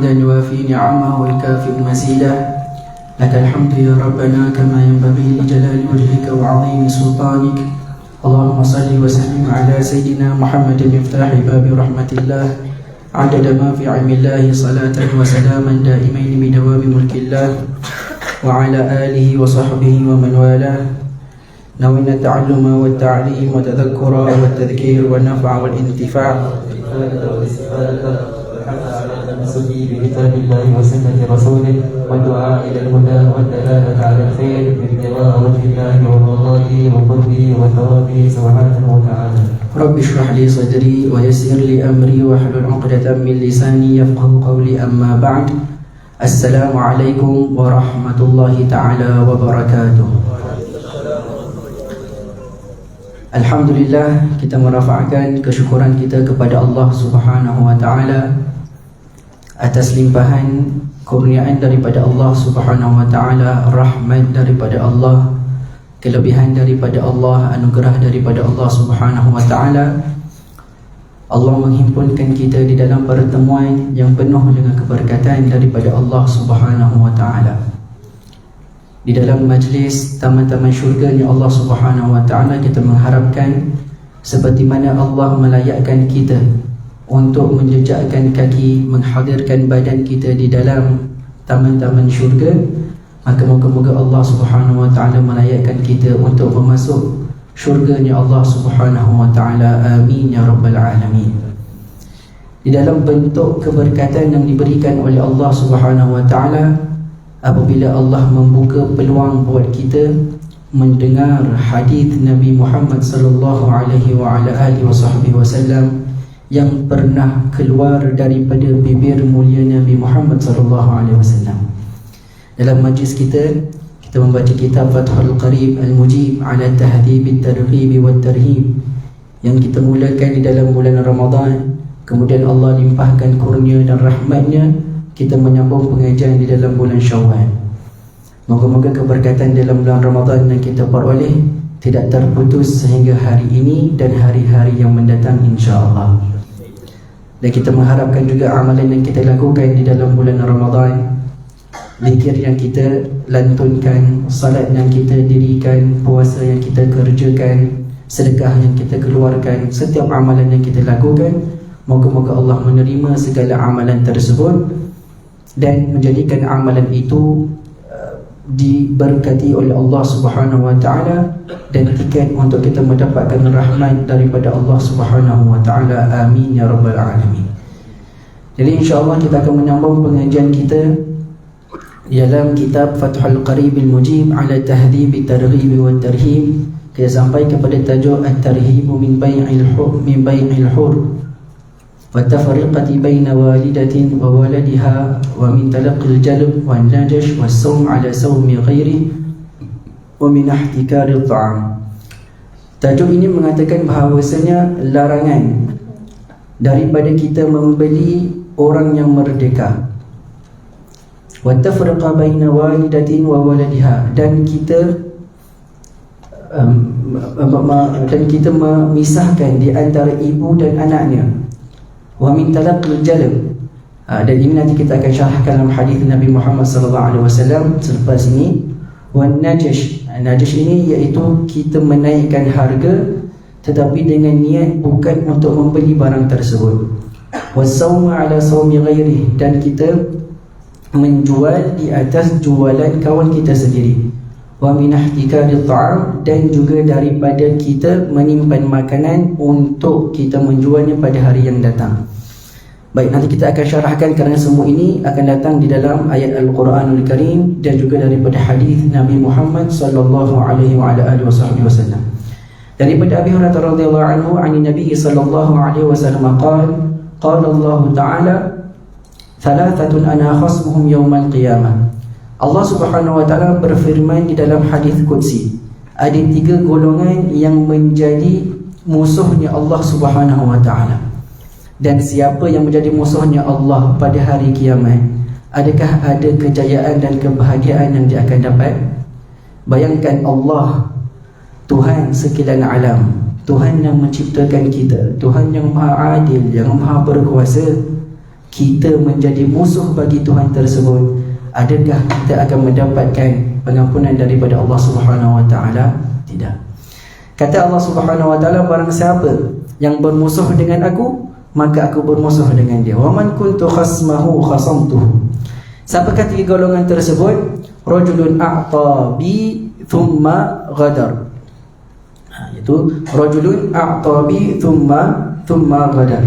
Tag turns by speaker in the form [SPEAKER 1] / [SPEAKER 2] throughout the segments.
[SPEAKER 1] حمدا يوافي نعمه ويكافئ مزيده لك الحمد يا ربنا كما ينبغي لجلال وجهك وعظيم سلطانك. اللهم صل وسلم على سيدنا محمد مفتاح باب رحمة الله عدد ما في علم الله صلاة وسلاما دائمين بدوام ملك الله وعلى آله وصحبه ومن والاه. نوينا التعلم والتعليم والتذكر والتذكير والنفع والانتفاع بكتاب الله وسنة رسوله والدعاء إلى الهدى والدلالة على الخير بابتغاء وجه الله ومرضاته وقربه وثوابه سبحانه وتعالى. رب اشرح لي صدري ويسر لي أمري واحلل عقدة من لساني يفقه قولي. أما بعد. السلام عليكم ورحمة الله تعالى وبركاته. Alhamdulillah, kita merafakkan kesyukuran kita kepada Allah Subhanahu wa taala atas limpahan kurniaan daripada Allah Subhanahu wa taala, rahmat daripada Allah, kelebihan daripada Allah, anugerah daripada Allah Subhanahu wa taala. Allah menghimpunkan kita di dalam pertemuan yang penuh dengan keberkatan daripada Allah Subhanahu wa taala. Di dalam majlis taman-taman syurganya Allah Subhanahu wa taala, kita mengharapkan seperti mana Allah melayakkan kita untuk menjejakkan kaki, menghadirkan badan kita di dalam taman-taman syurga, maka moga-moga Allah Subhanahu wa taala melayakkan kita untuk memasuk syurganya Allah Subhanahu wa taala. Amin ya rabbal alamin. Di dalam bentuk keberkatan yang diberikan oleh Allah Subhanahu wa taala, apabila Allah membuka peluang buat kita mendengar hadis Nabi Muhammad sallallahu alaihi wa ala alihi wasallam yang pernah keluar daripada bibir mulia Nabi Muhammad sallallahu alaihi wasallam. Dalam majlis kita membaca kitab Fathul Qarib Al-Mujib ala Tahdhib At-Targhib Wat-Tarhib yang kita mulakan di dalam bulan Ramadan. Kemudian Allah limpahkan kurnia dan rahmatnya, kita menyambung pengajian di dalam bulan Syawal. Moga-moga keberkatan dalam bulan Ramadan yang kita peroleh tidak terputus sehingga hari ini dan hari-hari yang mendatang, insya-Allah. Dan kita mengharapkan juga amalan yang kita lakukan di dalam bulan Ramadan, zikir yang kita lantunkan, salat yang kita dirikan, puasa yang kita kerjakan, sedekah yang kita keluarkan, setiap amalan yang kita lakukan, moga-moga Allah menerima segala amalan tersebut dan menjadikan amalan itu diberkati oleh Allah Subhanahu wa taala dan tiket untuk kita mendapatkan rahmat daripada Allah Subhanahu wa taala. Amin ya rabbal alamin. Jadi insya-Allah kita akan menyambung pengajian kita dalam kitab Fathul Qarib Al-Mujib ala Tahdhib At-Targhib Wat-Tarhib. Kita sampai kepada tajuk At-Tarhib min bai'il hur والتفرقة بين والدة وولدها ومن تلقي الجلب والنجش والصوم على صوم غيره ومن احتكار الطعام. Tajuk ini mengatakan bahawasanya larangan daripada kita membeli orang yang merdeka. وَالتَّفْرِقَ بَيْنَ وَالِدَةٍ وَوَلَدِهَا, dan kita memisahkan di antara ibu dan anaknya. Wa min talaqqil jalb, dan ini nanti kita akan syarahkan dalam hadis Nabi Muhammad sallallahu alaihi wasallam selepas ini. Wan najash, najash ini iaitu kita menaikkan harga tetapi dengan niat bukan untuk membeli barang tersebut. Wasawm ala sawmi ghairi, dan kita menjual di atas jualan kawan kita sendiri. Wa min ihtikari ta'am, dan juga daripada kita menyimpan makanan untuk kita menjualnya pada hari yang datang. Baik, nanti kita akan syarahkan kerana semua ini akan datang di dalam ayat Al-Quranul Karim dan juga daripada hadis Nabi Muhammad sallallahu alaihi wa ala alihi wasallam. Daripada Abi Hurairah radhiyallahu anhu, ani Nabi sallallahu alaihi wasallam qala Allah Ta'ala thalathatun ana khasmuhum yawmal qiyamah. Allah Subhanahu wa taala berfirman di dalam hadis qudsi, ada 3 golongan yang menjadi musuhnya Allah Subhanahu wa taala. Dan siapa yang menjadi musuhnya Allah pada hari kiamat, adakah ada kejayaan dan kebahagiaan yang dia akan dapat? Bayangkan Allah, Tuhan sekilan alam, Tuhan yang menciptakan kita, Tuhan yang maha adil, yang maha berkuasa, kita menjadi musuh bagi Tuhan tersebut, adakah kita akan mendapatkan pengampunan daripada Allah Subhanahu wa taala? Tidak. Kata Allah Subhanahu wa taala, barang siapa yang bermusuh dengan aku, maka aku bermusuh dengan dia. Wa man kuntu khasmahu khasamtuhu. Siapakah tiga golongan tersebut? Rajulun a'ta bi thumma ghadar. Itu rajulun a'ta bi thumma ghadar,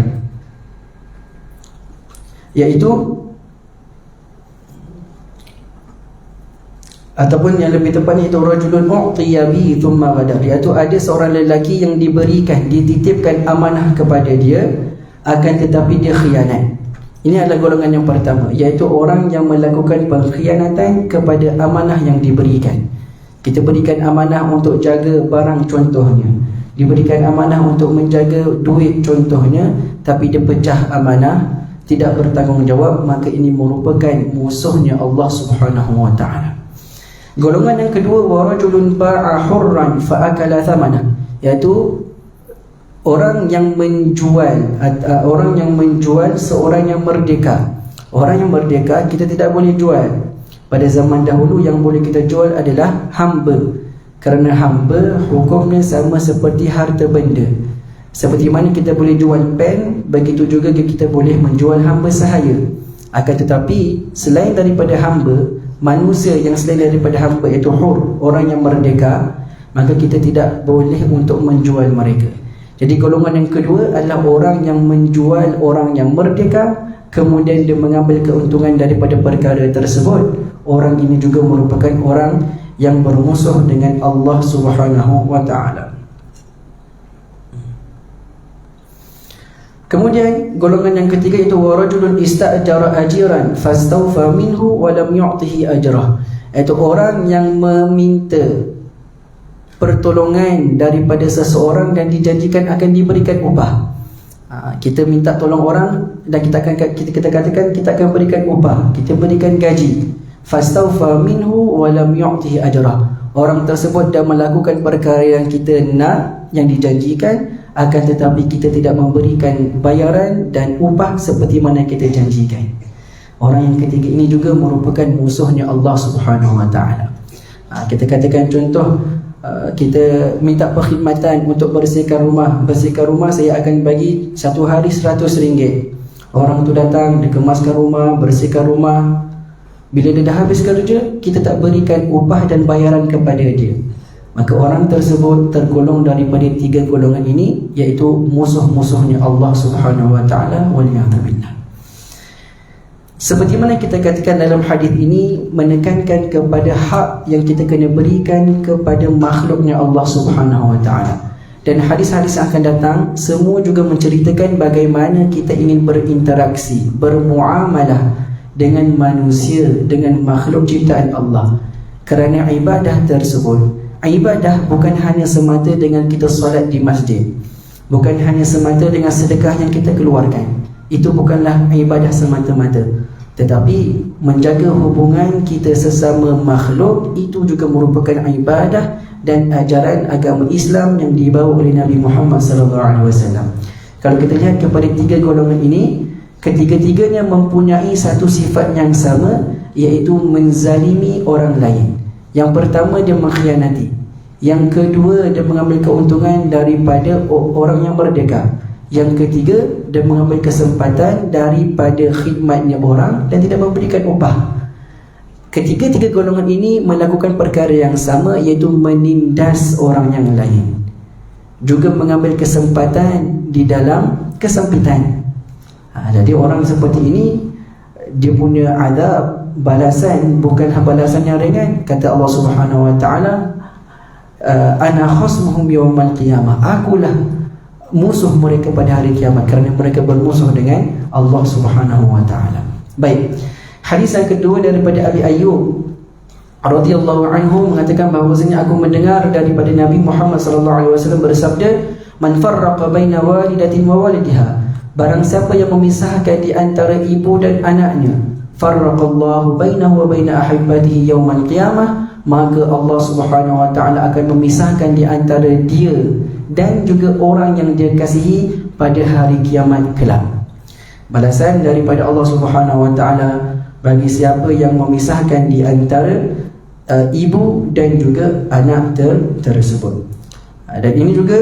[SPEAKER 1] iaitu ataupun yang lebih tepatnya itu rajulun u'tiya bi thumma ghadar, iaitu ada seorang lelaki yang diberikan, dititipkan amanah kepada dia, akan tetapi dia khianat. Ini adalah golongan yang pertama, iaitu orang yang melakukan pengkhianatan kepada amanah yang diberikan. Kita berikan amanah untuk jaga barang contohnya, diberikan amanah untuk menjaga duit contohnya, tapi dia pecah amanah, tidak bertanggungjawab, maka ini merupakan musuhnya Allah Subhanahu wa taala. Golongan yang kedua, warajulun ba'a hurran fa'akala thamana, iaitu orang yang menjual seorang yang merdeka. Orang yang merdeka kita tidak boleh jual. Pada zaman dahulu yang boleh kita jual adalah hamba, kerana hamba hukumnya sama seperti harta benda. Seperti mana kita boleh jual pen, begitu juga kita boleh menjual hamba sahaya. Akan tetapi selain daripada hamba, manusia yang selain daripada hamba, iaitu hur, orang yang merdeka, maka kita tidak boleh untuk menjual mereka. Jadi golongan yang kedua adalah orang yang menjual orang yang merdeka, kemudian dia mengambil keuntungan daripada perkara tersebut. Orang ini juga merupakan orang yang bermusuh dengan Allah Subhanahu wa taala. Kemudian golongan yang ketiga itu warajulun ista'jara ajiran fastawfa minhu wa lam yu'tihi ajrah, iaitu orang yang meminta pertolongan daripada seseorang dan dijanjikan akan diberikan upah. Kita minta tolong orang dan kita katakan kita akan berikan upah, kita berikan gaji. Fastawfa minhu wa lam yu'tihi ajrah. Orang tersebut dah melakukan perkara yang kita nak, yang dijanjikan, akan tetapi kita tidak memberikan bayaran dan upah seperti mana kita janjikan. Orang yang ketiga ini juga merupakan musuhnya Allah Subhanahu wa taala. Kita katakan contoh, kita minta perkhidmatan untuk bersihkan rumah, saya akan bagi satu hari RM100. Orang tu datang, dia kemaskan rumah, bersihkan rumah. Bila dia dah habis kerja, kita tak berikan upah dan bayaran kepada dia, maka orang tersebut tergolong daripada tiga golongan ini, iaitu musuh-musuhnya Allah Subhanahu wa taala, waliyadzubillah. Seperti mana kita katakan dalam hadis ini, menekankan kepada hak yang kita kena berikan kepada makhluknya Allah Subhanahu wa taala. Dan hadis-hadis akan datang semua juga menceritakan bagaimana kita ingin berinteraksi, bermuamalah dengan manusia, dengan makhluk ciptaan Allah. Kerana ibadah tersebut, ibadah bukan hanya semata dengan kita solat di masjid, bukan hanya semata dengan sedekah yang kita keluarkan. Itu bukanlah ibadah semata-mata, tetapi menjaga hubungan kita sesama makhluk itu juga merupakan ibadah dan ajaran agama Islam yang dibawa oleh Nabi Muhammad SAW. Kalau kita lihat kepada tiga golongan ini, ketiga-tiganya mempunyai satu sifat yang sama, iaitu menzalimi orang lain. Yang pertama, dia mengkhianati. Yang kedua, dia mengambil keuntungan daripada orang yang merdeka. Yang ketiga, dia mengambil kesempatan daripada khidmatnya orang dan tidak memberikan upah. Ketiga-tiga golongan ini melakukan perkara yang sama, iaitu menindas orang yang lain, juga mengambil kesempatan di dalam kesempitan. Jadi orang seperti ini, dia punya azab, balasan bukan balasan yang ringan. Kata Allah Subhanahu wa taala, ana khasmuhum yawmal qiyamah, akulah musuh mereka pada hari kiamat, kerana mereka bermusuh dengan Allah Subhanahu wa taala. Baik, hadis yang kedua daripada Abi Ayyub radhiyallahu anhu mengatakan bahawasanya aku mendengar daripada Nabi Muhammad sallallahu alaihi wasallam bersabda, man farraqa baina walidatin wa walidiha, barang siapa yang memisahkan di antara ibu dan anaknya, farraqallahu bainahu wa baina ahibbatihi yaumal qiyamah, maka Allah Subhanahu wa taala akan memisahkan di antara dia dan juga orang yang dia kasihi pada hari kiamat kelak. balasan daripada Allah Subhanahu Wa Taala bagi siapa yang memisahkan di antara ibu dan juga anak tersebut. Dan ini juga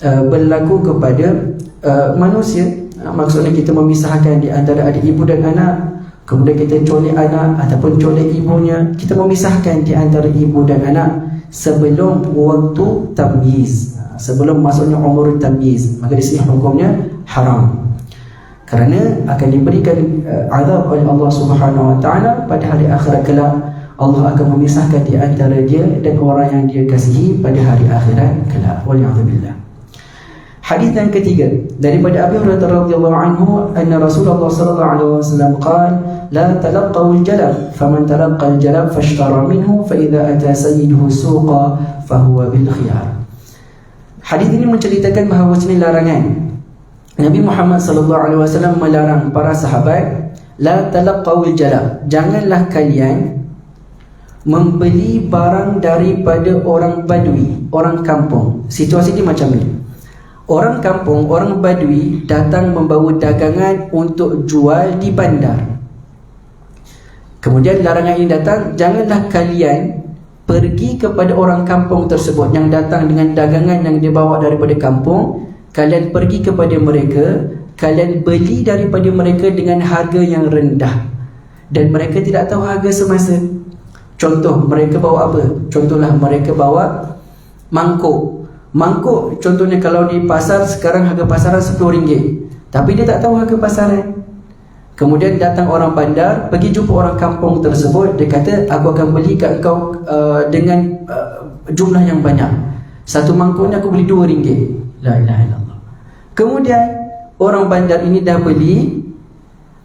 [SPEAKER 1] berlaku kepada manusia. Maksudnya kita memisahkan di antara adik ibu dan anak, kemudian kita colek anak ataupun colek ibunya, kita memisahkan di antara ibu dan anak sebelum waktu tamyiz, sebelum masuknya umur tamyiz, maka di sini hukumnya haram, kerana akan diberikan azab oleh Allah Subhanahu Wa Taala pada hari akhirat kelak. Allah akan memisahkan di antara dia dan orang yang dia kasihi pada hari akhirat kelak. Waliyadzubillah. Hadis yang ketiga daripada Abi Hurairah radhiyallahu anhu, anna Rasulullah sallallahu alaihi wasallam qala la talaqaw al-jalab faman talaqa al-jalab fashtara minhu fa idza ata sayyiduhu suqa fa huwa bil khiyar. Hadis ini menceritakan bahawa ini larangan Nabi Muhammad sallallahu alaihi wasallam melarang para sahabat, la talaqaw al-jalab, janganlah kalian membeli barang daripada orang badui, orang kampung. Situasi ini macam ni. Orang kampung, orang badui datang membawa dagangan untuk jual di bandar. Kemudian larangan ini datang, janganlah kalian pergi kepada orang kampung tersebut yang datang dengan dagangan yang dibawa daripada kampung. Kalian pergi kepada mereka, kalian beli daripada mereka dengan harga yang rendah, dan mereka tidak tahu harga semasa. Contoh, mereka bawa apa? Contohlah mereka bawa mangkuk. Mangkuk contohnya kalau di pasar sekarang harga pasaran RM10, tapi dia tak tahu harga pasaran. Kemudian datang orang bandar, pergi jumpa orang kampung tersebut, dia kata, aku akan beli kat kau dengan jumlah yang banyak. Satu mangkuknya aku beli RM2. La ilaha illallah. Kemudian orang bandar ini dah beli,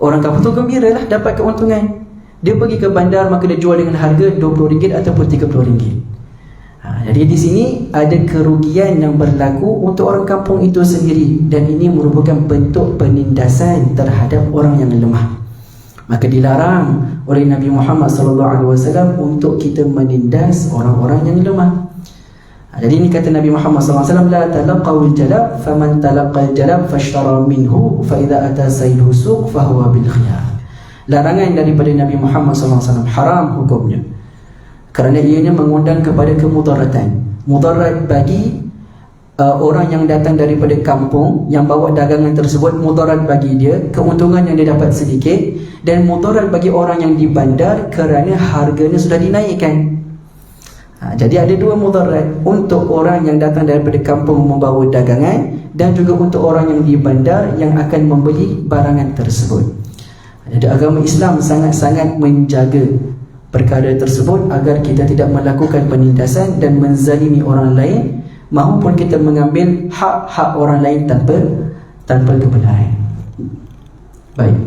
[SPEAKER 1] orang kampung tu gembira lah, dapat keuntungan. Dia pergi ke bandar, maka dia jual dengan harga RM20 ataupun RM30. Jadi di sini ada kerugian yang berlaku untuk orang kampung itu sendiri, dan ini merupakan bentuk penindasan terhadap orang yang lemah. Maka dilarang oleh Nabi Muhammad SAW untuk kita menindas orang-orang yang lemah. Jadi ini kata Nabi Muhammad SAW, la talaqawil jalab faman talaqal jalab fashtara minhu fa idza ata sayyiduhu suq fa huwa bil khiyar. Larangan daripada Nabi Muhammad SAW, haram hukumnya, kerana ianya mengundang kepada kemudaratan. Mudarat bagi orang yang datang daripada kampung yang bawa dagangan tersebut, mudarat bagi dia, keuntungan yang dia dapat sedikit, dan mudarat bagi orang yang di bandar kerana harganya sudah dinaikkan. Jadi ada dua mudarat, untuk orang yang datang daripada kampung membawa dagangan, dan juga untuk orang yang di bandar yang akan membeli barangan tersebut. Jadi agama Islam sangat-sangat menjaga perkara tersebut agar kita tidak melakukan penindasan dan menzalimi orang lain, maupun kita mengambil hak-hak orang lain tanpa kebenaran. Baik.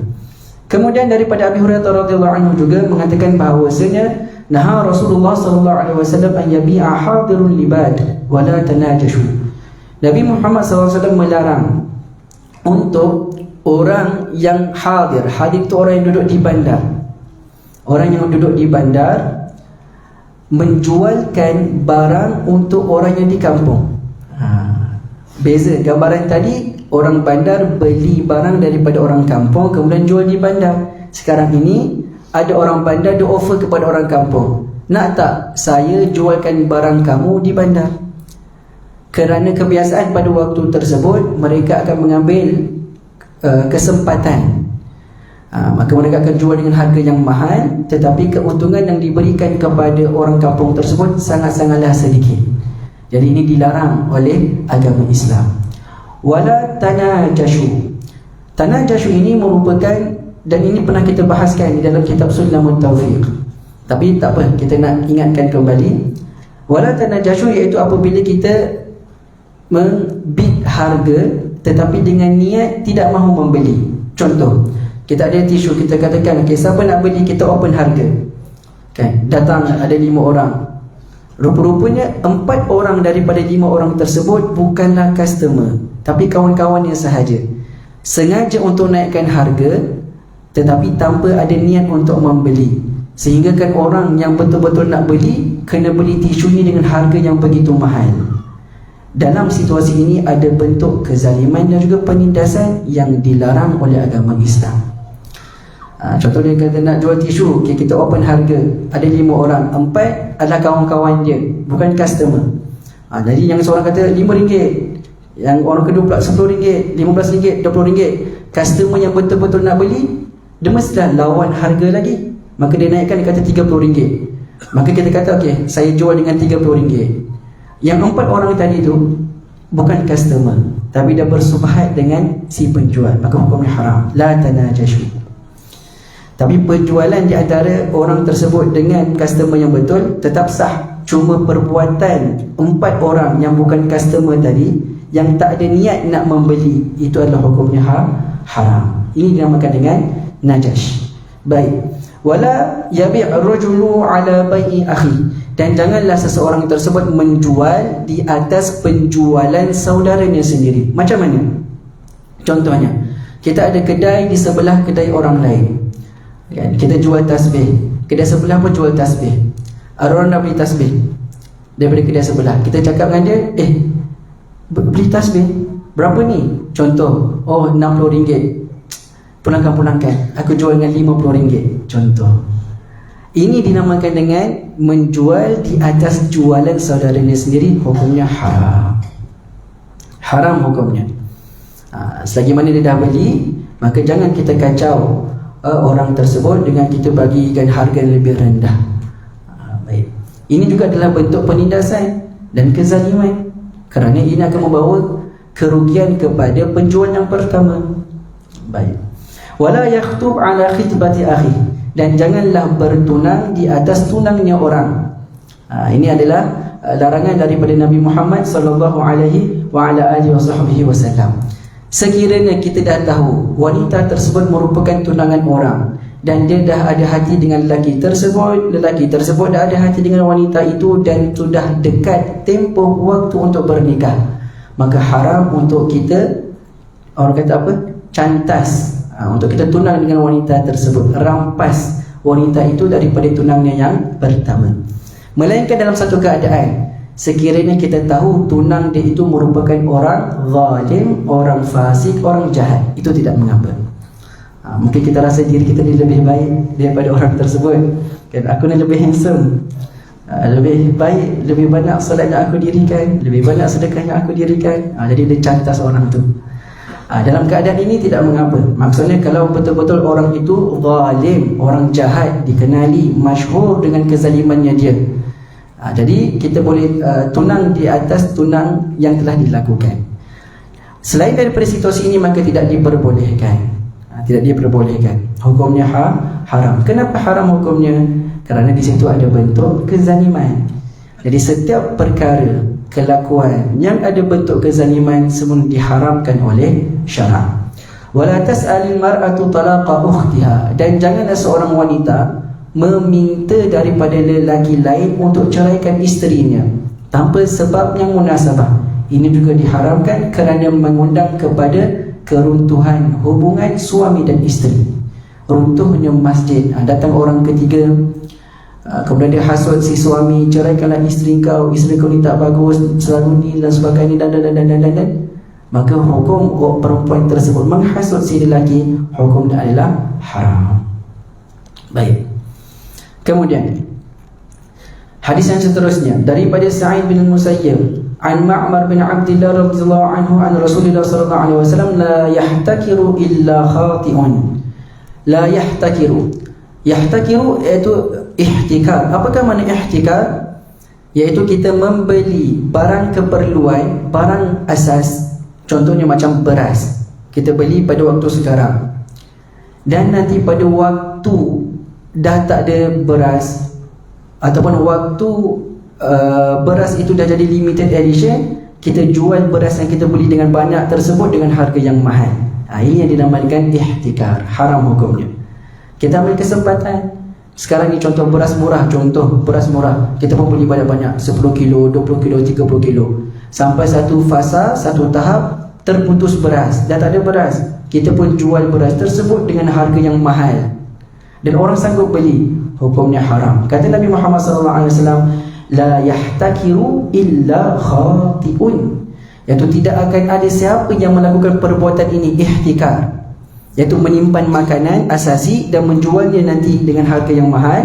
[SPEAKER 1] Kemudian daripada Abi Hurairah radhiyallahu anhu juga mengatakan bahawasanya naha Rasulullah sallallahu alaihi wasallam an yabi'a hadirul libad wa la tanajashu. Nabi Muhammad sallallahu alaihi wasallam melarang untuk orang yang hadir. Hadir itu orang yang duduk di bandar. Orang yang duduk di bandar menjualkan barang untuk orang yang di kampung. Beza gambaran tadi, orang bandar beli barang daripada orang kampung kemudian jual di bandar. Sekarang ini ada orang bandar dia offer kepada orang kampung, nak tak saya jualkan barang kamu di bandar? Kerana kebiasaan pada waktu tersebut mereka akan mengambil kesempatan. Maka mereka akan jual dengan harga yang mahal, tetapi keuntungan yang diberikan kepada orang kampung tersebut sangat-sangatlah sedikit. Jadi ini dilarang oleh agama Islam. Wala tanajashu. Tanajashu ini merupakan, dan ini pernah kita bahaskan di dalam kitab Sulamut Taufiq, tapi tak apa, kita nak ingatkan kembali. Wala tanajashu iaitu apabila kita membid harga tetapi dengan niat tidak mahu membeli. Contoh, kita ada tisu, kita katakan, okay, siapa nak beli, kita open harga kan? Datang ada 5 orang, rupa-rupanya 4 orang daripada 5 orang tersebut bukanlah customer, tapi kawan-kawannya sahaja. Sengaja untuk naikkan harga tetapi tanpa ada niat untuk membeli, sehingga kan orang yang betul-betul nak beli kena beli tisu ni dengan harga yang begitu mahal. dalam situasi ini ada bentuk kezaliman dan juga penindasan yang dilarang oleh agama Islam. Contohnya kita nak jual tisu, okay, kita open harga, ada 5 orang, 4 adalah kawan-kawan dia, bukan customer. Jadi yang seorang kata RM5, yang orang kedua pula RM10, RM15, RM20. Customer yang betul-betul nak beli, dia mestilah lawan harga lagi, maka dia naikkan, dia kata RM30. Maka kita kata okey, saya jual dengan RM30. Yang 4 orang tadi tu bukan customer, tapi dah bersubhat dengan si penjual, maka hukumnya haram. La tanajashu. Tapi penjualan di antara orang tersebut dengan customer yang betul tetap sah. Cuma perbuatan 4 orang yang bukan customer tadi, yang tak ada niat nak membeli, itu adalah hukumnya haram. Ini dinamakan dengan najash. Baik. Wala yabi' ar-rajulu ala bai'i akhi. Dan janganlah seseorang tersebut menjual di atas penjualan saudaranya sendiri. Macam mana? Contohnya, kita ada kedai di sebelah kedai orang lain. Kita jual tasbih, kedai sebelah pun jual tasbih. Ada orang nak beli tasbih daripada kedai sebelah, kita cakap dengan dia, beli tasbih berapa ni? Contoh, oh RM60, pulangkan, aku jual dengan RM50. Contoh. Ini dinamakan dengan menjual di atas jualan saudaranya sendiri, hukumnya haram. Haram hukumnya. Selagi mana dia dah beli, maka jangan kita kacau orang tersebut dengan kita bagikan harga yang lebih rendah. Baik. Ini juga adalah bentuk penindasan dan kezaliman, kerana ini akan membawa kerugian kepada penjual yang pertama. Baik. Wala yakhtub ala khitbati akhi. Dan janganlah bertunang di atas tunangnya orang. Ini adalah larangan daripada Nabi Muhammad sallallahu alaihi wa ala alihi wasallam. Sekiranya kita dah tahu wanita tersebut merupakan tunangan orang dan dia dah ada hati dengan lelaki tersebut dah ada hati dengan wanita itu dan sudah dekat tempoh waktu untuk bernikah, maka haram untuk kita, orang kata apa, cantas, untuk kita tunang dengan wanita tersebut, rampas wanita itu daripada tunangnya yang pertama. Melainkan dalam satu keadaan, sekiranya kita tahu tunang dia itu merupakan orang zalim, orang fasik, orang jahat, itu tidak mengapa. Mungkin kita rasa diri kita ni lebih baik daripada orang tersebut, kan? Aku ni lebih handsome, lebih baik, lebih banyak solat yang aku dirikan, lebih banyak sedekah yang aku dirikan, jadi dia cantas orang tu. Dalam keadaan ini tidak mengapa. Maksudnya kalau betul-betul orang itu zalim, orang jahat, dikenali, masyhur dengan kezalimannya dia, jadi kita boleh tunang di atas tunang yang telah dilakukan. Selain daripada situasi ini, maka tidak diperbolehkan. Tidak diperbolehkan. Hukumnya haram. Kenapa haram hukumnya? Kerana di situ ada bentuk kezaliman. Jadi setiap perkara, kelakuan yang ada bentuk kezaliman semua diharamkan oleh syarak. Wala tas'alil mar'atu talaqa ukhtiha. Dan janganlah seorang wanita meminta daripada lelaki lain untuk ceraikan isterinya tanpa sebab yang munasabah. Ini juga diharamkan kerana mengundang kepada keruntuhan hubungan suami dan isteri. Runtuhnya masjid, datang orang ketiga, kemudian dia hasut si suami, ceraikanlah isteri kau ni tak bagus, selalu ni dan sebagainya, dan maka hukum perempuan tersebut menghasut si lelaki, hukumnya adalah haram. Baik. Kemudian hadis yang seterusnya daripada Sa'id bin Musayyib an Ma'mar bin Abdullah radhiyallahu anhu an Rasulullah sallallahu alaihi wasallam, la yahtakiru illa khati'un. La yahtakiru, yahtakiru iaitu ihtikar. Apakah makna ihtikar? Iaitu kita membeli barang keperluan, barang asas, contohnya macam beras, kita beli pada waktu sekarang, dan nanti pada waktu dah tak ada beras, ataupun waktu beras itu dah jadi limited edition, kita jual beras yang kita beli dengan banyak tersebut dengan harga yang mahal. Ini yang dinamakan ihtikar, haram hukumnya. Kita ambil kesempatan sekarang ni, contoh beras murah, kita pun beli banyak-banyak, 10 kilo, 20 kilo, 30 kilo, sampai satu fasa, satu tahap terputus beras, dah tak ada beras, kita pun jual beras tersebut dengan harga yang mahal dan orang sanggup beli, hukumnya haram. Kata Nabi Muhammad SAW, la yahtakiru illa khati'un. iaitu tidak akan ada siapa yang melakukan perbuatan ini ihtikar, iaitu menyimpan makanan asasi dan menjualnya nanti dengan harga yang mahal,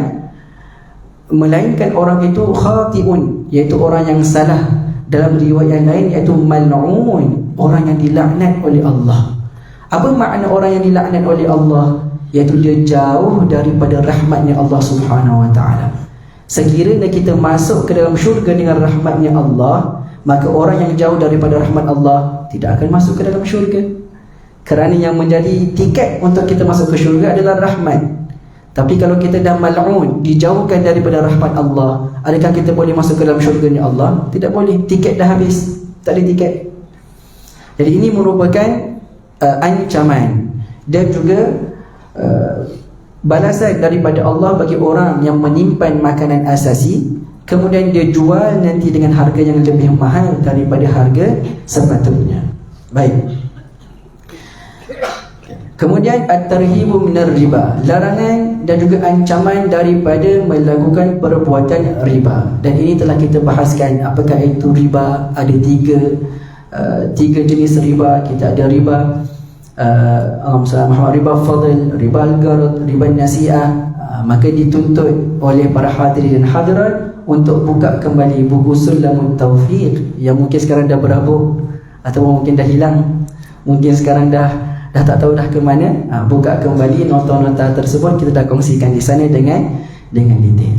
[SPEAKER 1] melainkan orang itu khati'un, iaitu orang yang salah. Dalam riwayat lain iaitu mal'un, orang yang dilaknat oleh Allah. Apa makna orang yang dilaknat oleh Allah? Iaitu dia jauh daripada rahmatnya Allah Subhanahu wa ta'ala. Sekiranya kita masuk ke dalam syurga dengan rahmatnya Allah, maka orang yang jauh daripada rahmat Allah tidak akan masuk ke dalam syurga. Kerana yang menjadi tiket untuk kita masuk ke syurga adalah rahmat. Tapi kalau kita dah mal'un, dijauhkan daripada rahmat Allah, adakah kita boleh masuk ke dalam syurganya Allah? Tidak boleh, tiket dah habis, tak ada tiket. Jadi ini merupakan ancaman dan juga balasan daripada Allah bagi orang yang menyimpan makanan asasi, kemudian dia jual nanti dengan harga yang lebih mahal daripada harga sepatutnya. Baik. Kemudian at-tarhibu minar riba, larangan dan juga ancaman daripada melakukan perbuatan riba. Dan ini telah kita bahaskan apakah itu riba. Ada tiga jenis riba. Kita ada riba riba fadl, riba al-gard, riba nasi'ah. Maka dituntut oleh para hadirin dan hadirat untuk buka kembali buku Sulamut Taufiq yang mungkin sekarang dah berhabuk atau mungkin dah hilang, mungkin sekarang dah tak tahu dah ke mana. Buka kembali nota-nota tersebut, kita dah kongsikan di sana dengan detail.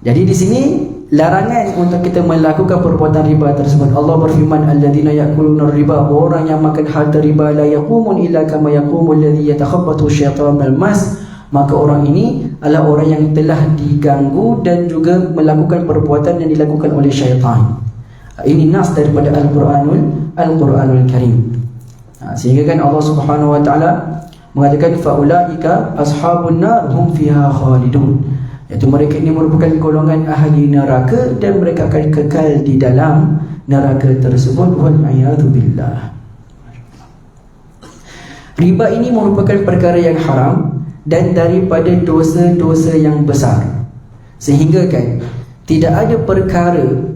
[SPEAKER 1] Jadi di sini larangan untuk kita melakukan perbuatan riba tersebut. Allah berfirman, alladzina ya'kuluna riba, orang yang makan harta riba, la yaqumun illa kama yaqumul ladzi yatakhabbathu syaitanu minal mas, maka orang ini adalah orang yang telah diganggu dan juga melakukan perbuatan yang dilakukan oleh syaitan. Ini nas daripada Al-Quranul Karim. Sehingga kan Allah Subhanahu wa ta'ala mengatakan faulaika ashabun nar hum fiha khalidun, iaitu mereka ini merupakan golongan ahli neraka dan mereka akan kekal di dalam neraka tersebut. Wal-'iyadzu billah. Riba ini merupakan perkara yang haram dan daripada dosa-dosa yang besar, sehingga kan tidak ada perkara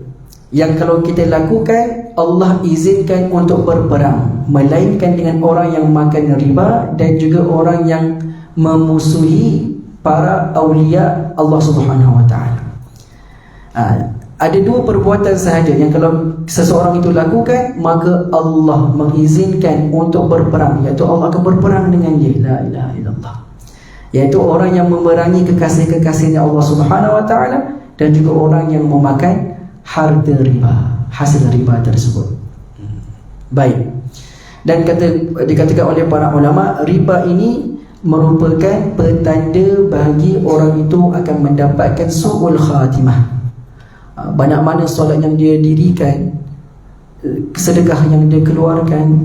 [SPEAKER 1] yang kalau kita lakukan Allah izinkan untuk berperang, melainkan dengan orang yang makan riba dan juga orang yang memusuhi para awliya Allah Subhanahu wa ta'ala. Ada dua perbuatan sahaja yang kalau seseorang itu lakukan, maka Allah mengizinkan untuk berperang, iaitu Allah akan berperang dengan dia. La ilaha illallah. Iaitu orang yang memerangi kekasih-kekasihnya Allah Subhanahu wa ta'ala dan juga orang yang memakan harta riba, hasil riba tersebut. Baik. Dan dikatakan oleh para ulama, riba ini merupakan petanda bagi orang itu akan mendapatkan su'ul khatimah. Banyak mana solat yang dia dirikan, sedekah yang dia keluarkan,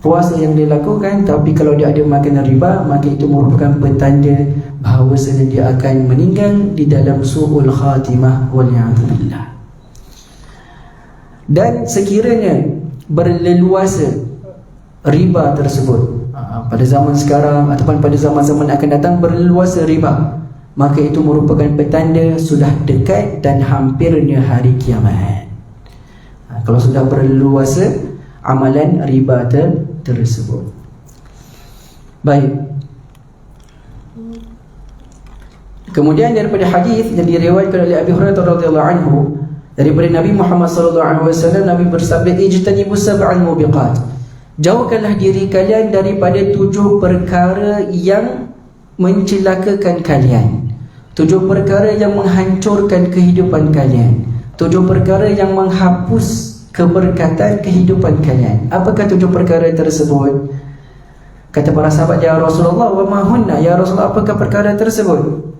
[SPEAKER 1] puasa yang dia lakukan, tapi kalau dia ada makan riba, maka itu merupakan petanda bahawasanya dia akan meninggal di dalam su'ul khatimah. Wal'iyadzubillah. Dan sekiranya berleluasa riba tersebut pada zaman sekarang ataupun pada zaman-zaman akan datang, berleluasa riba, maka itu merupakan petanda sudah dekat dan hampirnya hari kiamat. Kalau sudah berleluasa amalan riba tersebut. Baik. Kemudian daripada hadis yang diriwayatkan oleh Abi Hurairah radhiyallahu anhu, daripada Nabi Muhammad sallallahu alaihi wasallam, Nabi bersabda, ijtanibus sab'al mubiqat, jauhkanlah diri kalian daripada 7 perkara yang mencelakakan kalian, 7 perkara yang menghancurkan kehidupan kalian, 7 perkara yang menghapus keberkatan kehidupan kalian. Apakah 7 perkara tersebut? Kata para sahabat, ya Rasulullah, wa ma hunna, ya Rasulullah, apakah perkara tersebut?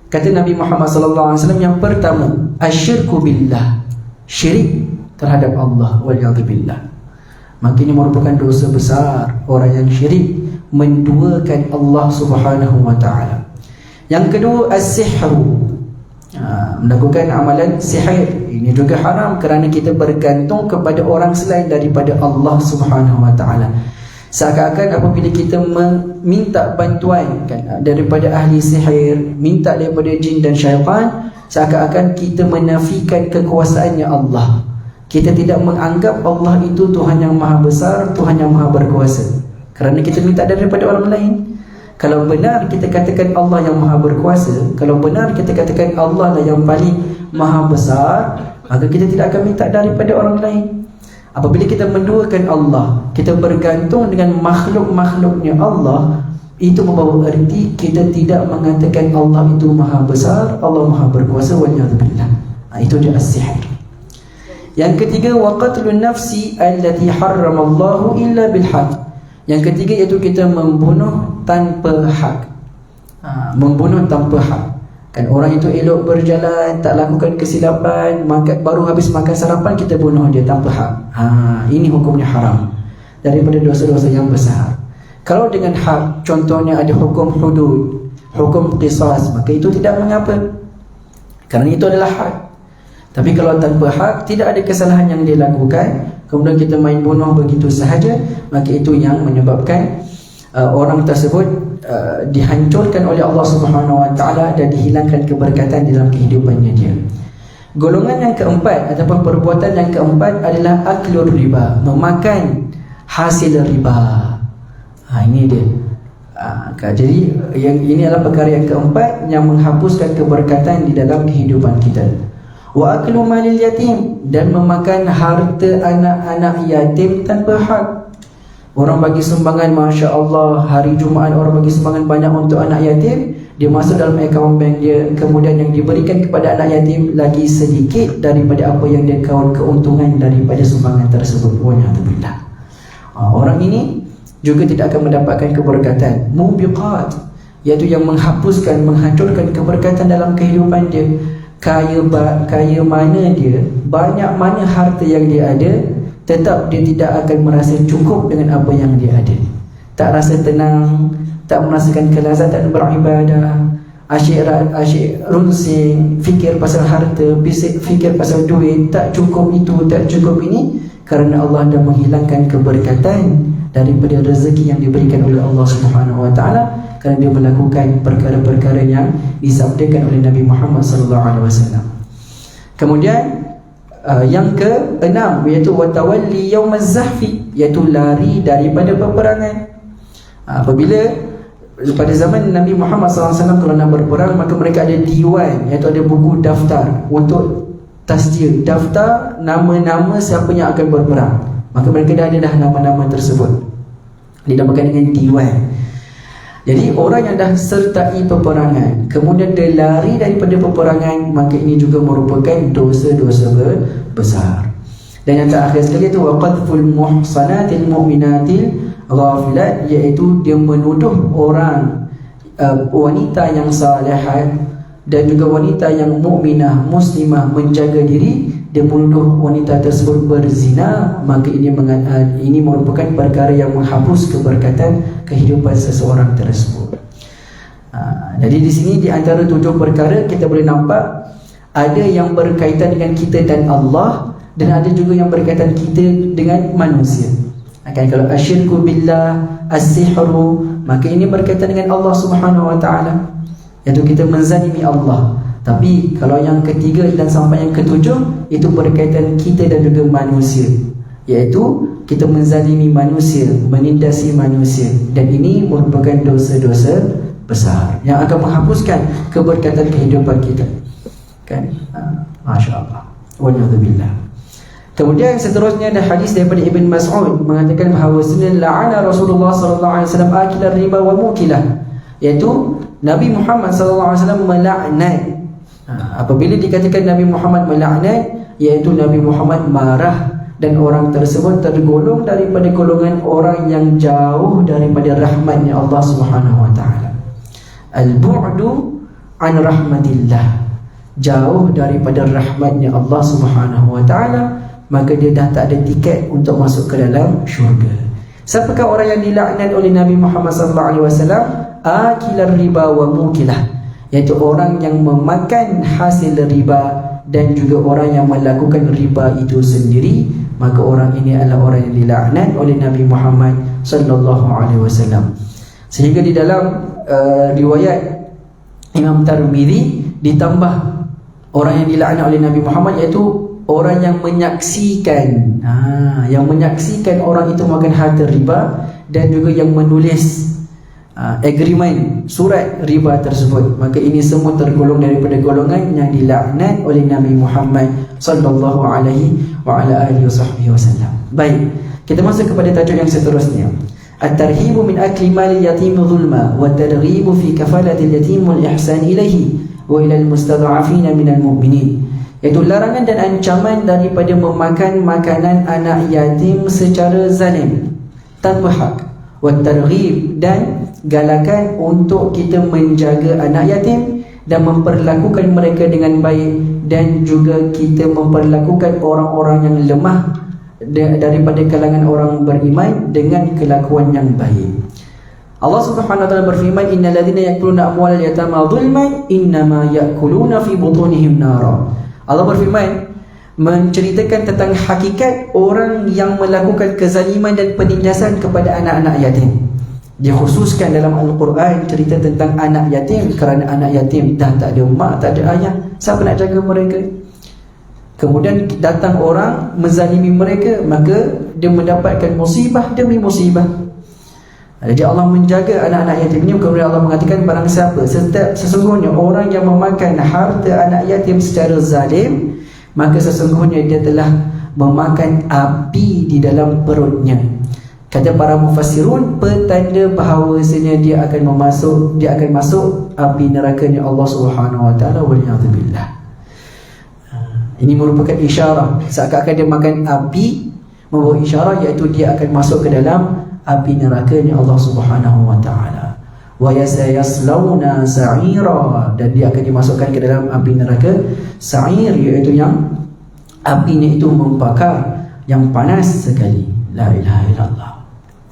[SPEAKER 1] Kata Nabi Muhammad sallallahu alaihi wasallam, yang pertama, asyirku billah, syirik terhadap Allah, wal'iyadzubillah. Maka ini merupakan dosa besar. Orang yang syirik menduakan Allah Subhanahu wa ta'ala. Yang kedua, as-sihru, melakukan amalan sihir. Ini juga haram kerana kita bergantung kepada orang selain daripada Allah Subhanahu wa ta'ala. Seakan-akan apabila kita meminta bantuan daripada ahli sihir, minta daripada jin dan syaitan, seakan-akan kita menafikan kekuasaannya Allah. kita tidak menganggap Allah itu Tuhan yang maha besar, Tuhan yang maha berkuasa, kerana kita minta daripada orang lain. Kalau benar kita katakan Allah yang maha berkuasa, kalau benar kita katakan Allah lah yang paling maha besar, maka kita tidak akan minta daripada orang lain. Apabila kita menduakan Allah, kita bergantung dengan makhluk-makhluknya Allah, itu membawa erti kita tidak mengatakan Allah itu maha besar, Allah maha berkuasa, waliyadzubillah. Itu dia as-sihr. Yang ketiga, wa qatlun nafsi allati harramallahu illa bilhaq. Yang ketiga iaitu kita membunuh tanpa hak. Membunuh tanpa hak. Kan orang itu elok berjalan, tak lakukan kesilapan, baru habis makan sarapan kita bunuh dia tanpa hak. Ini hukumnya haram, daripada dosa-dosa yang besar. Kalau dengan hak, contohnya ada hukum hudud, hukum qisas, maka itu tidak mengapa, kerana itu adalah hak. Tapi kalau tanpa hak, tidak ada kesalahan yang dia lakukan, kemudian kita main bunuh begitu sahaja, maka itu yang menyebabkan orang tersebut dihancurkan oleh Allah Subhanahu Wa Taala dan dihilangkan keberkatan dalam kehidupannya dia. Golongan yang keempat ataupun perbuatan yang keempat adalah aklur riba, memakan hasil riba. Ini dia. Jadi yang ini adalah perkara yang keempat yang menghapuskan keberkatan di dalam kehidupan kita. Wa aklu malil yatim, dan memakan harta anak-anak yatim tanpa hak. Orang bagi sumbangan, Masya Allah, hari Jumaat orang bagi sumbangan banyak untuk anak yatim, dia masuk dalam akaun bank dia, kemudian yang diberikan kepada anak yatim lagi sedikit daripada apa yang dia keuntungan daripada sumbangan tersebut. Waliyadzubillah. Orang ini juga tidak akan mendapatkan keberkatan. Mubiqat, iaitu yang menghapuskan, menghancurkan keberkatan dalam kehidupan dia. Kaya mana dia, banyak mana harta yang dia ada, tetap dia tidak akan merasa cukup dengan apa yang dia ada. Tak rasa tenang, tak merasakan kelazatan beribadah, asyik runsing, fikir pasal harta, fikir pasal duit, tak cukup itu, tak cukup ini, kerana Allah dah menghilangkan keberkatan daripada rezeki yang diberikan oleh Allah Subhanahu Wa Taala, kerana dia melakukan perkara-perkara yang disabdakan oleh Nabi Muhammad SAW. Kemudian yang keenam iaitu watawalli yaumaz zahfi, iaitu lari daripada peperangan. Apabila pada zaman Nabi Muhammad SAW kalau nak berperang, maka mereka ada diwan, iaitu ada buku daftar untuk tasjil, daftar nama-nama siapa yang akan berperang. Maka mereka dah ada nama-nama tersebut, dinamakan dengan diwan. Jadi orang yang dah sertai peperangan, kemudian dia lari daripada peperangan, maka ini juga merupakan dosa-dosa besar. Dan yang terakhir sekali itu waqadful muhsanatil mu'minatil ghafilat, iaitu dia menuduh orang wanita yang salihat dan juga wanita yang mukminah muslimah menjaga diri, dia menuduh wanita tersebut berzina, maka ini merupakan perkara yang menghapus keberkatan kehidupan seseorang tersebut. Jadi di sini di antara 7 perkara kita boleh nampak ada yang berkaitan dengan kita dan Allah, dan ada juga yang berkaitan kita dengan manusia. Kalau asyirku billah, as-sihru, maka ini berkaitan dengan Allah Subhanahu Wa Taala, iaitu kita menzalimi Allah. Tapi kalau yang ketiga dan sampai yang ketujuh, itu berkaitan kita dan juga manusia, iaitu kita menzalimi manusia, menindasi manusia, dan ini merupakan dosa-dosa besar yang akan menghapuskan keberkatan kehidupan kita. Kan? Masya Allah. Waliyadzubillah. Kemudian seterusnya ada hadis daripada Ibn Mas'ud mengatakan bahawa la'ana Rasulullah SAW akilar riba wa mukilah, iaitu Nabi Muhammad SAW melaknat. Apabila dikatakan Nabi Muhammad melaknat, iaitu Nabi Muhammad marah dan orang tersebut tergolong daripada golongan orang yang jauh daripada rahmatnya Allah Subhanahu Wa Taala. Al-bu'du an rahmatillah, jauh daripada rahmatnya Allah Subhanahu Wa Taala, maka dia dah tak ada tiket untuk masuk ke dalam syurga. Siapakah orang yang dilaknat oleh Nabi Muhammad SAW? Akilar riba wa mukilah, iaitu orang yang memakan hasil riba dan juga orang yang melakukan riba itu sendiri, maka orang ini adalah orang yang dilaknat oleh Nabi Muhammad SAW. Sehingga di dalam riwayat Imam Tirmidzi ditambah orang yang dilaknat oleh Nabi Muhammad, iaitu orang yang menyaksikan, yang menyaksikan orang itu makan harta riba, dan juga yang menulis agreement, surat riba tersebut. Maka ini semua tergolong daripada golongan yang dilaknat oleh Nabi Muhammad sallallahu alaihi wa ala alihi wasallam. Baik, kita masuk kepada tajuk yang seterusnya. At-tarhibu min akli mali yatim zulma wa targhibu fi kafalati al-yatim wal ihsan ilaihi wa ila al-mustad'afin min al-mu'minin. Iaitu larangan dan ancaman daripada memakan makanan anak yatim secara zalim tanpa hak, wa targhib, dan galakan untuk kita menjaga anak yatim dan memperlakukan mereka dengan baik, dan juga kita memperlakukan orang-orang yang lemah daripada kalangan orang beriman dengan kelakuan yang baik. Allah Subhanahu wa taala berfirman, innal ladzina ya'kuluna amwalal yatama zulman innama ya'kuluna fi butunihim nara. Allah berfirman menceritakan tentang hakikat orang yang melakukan kezaliman dan penindasan kepada anak-anak yatim. Dikhususkan dalam Al-Quran cerita tentang anak yatim, kerana anak yatim dah tak ada mak, tak ada ayah, siapa nak jaga mereka? Kemudian datang orang menzalimi mereka, maka dia mendapatkan musibah demi musibah. Jadi Allah menjaga anak-anak yatim ini. Kemudian Allah mengatakan, barang siapa, sesungguhnya orang yang memakan harta anak yatim secara zalim, maka sesungguhnya dia telah memakan api di dalam perutnya. Kata para mufassirun, petanda bahawasanya dia akan masuk api nerakanya Allah Subhanahu wa taala, waliyadzubillah. Ini merupakan isyarat, seakan-akan dia makan api, membawa isyarat iaitu dia akan masuk ke dalam api nerakanya Allah Subhanahu wa taala. Wa yaslawna sa'ira, dan dia akan dimasukkan ke dalam api neraka sa'ir, iaitu yang apinya itu membakar, yang panas sekali. La ilaha illallah.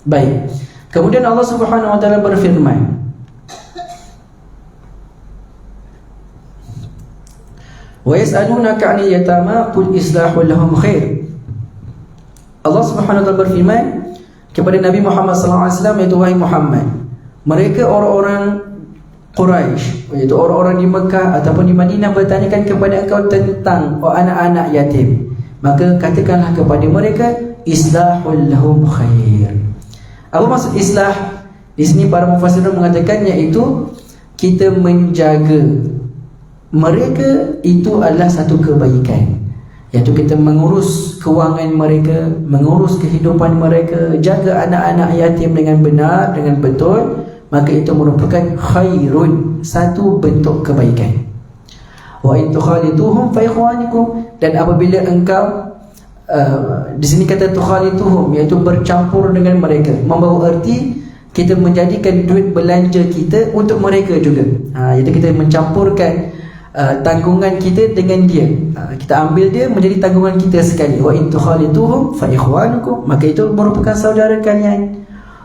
[SPEAKER 1] Baik. Kemudian Allah Subhanahu wa taala berfirman, wa yas'alunaka 'anil yatama qul islahu lahum khair. Allah Subhanahu wa taala berfirman kepada Nabi Muhammad sallallahu alaihi wasallam, iaitu wahai Muhammad, mereka orang-orang Quraisy, iaitu orang-orang di Mekah ataupun di Madinah, bertanyakan kepada engkau tentang anak-anak yatim. Maka katakanlah kepada mereka, islahul lahum khair. Apa maksud islah? Di sini para mufassirun mengatakan iaitu kita menjaga mereka, itu adalah satu kebaikan, iaitu kita mengurus kewangan mereka, mengurus kehidupan mereka, jaga anak-anak yatim dengan benar, dengan betul, maka itu merupakan khairun, satu bentuk kebaikan. Wa in tukhalituhum fa ikhwanikum, dan apabila engkau di sini kata tukhalituhum, iaitu bercampur dengan mereka, membawa erti kita menjadikan duit belanja kita untuk mereka juga. Iaitu kita mencampurkan tanggungan kita dengan dia. Kita ambil dia menjadi tanggungan kita sekali. Wa in tukhalituhum fa ikhwanukum, maka itu merupakan saudara kalian.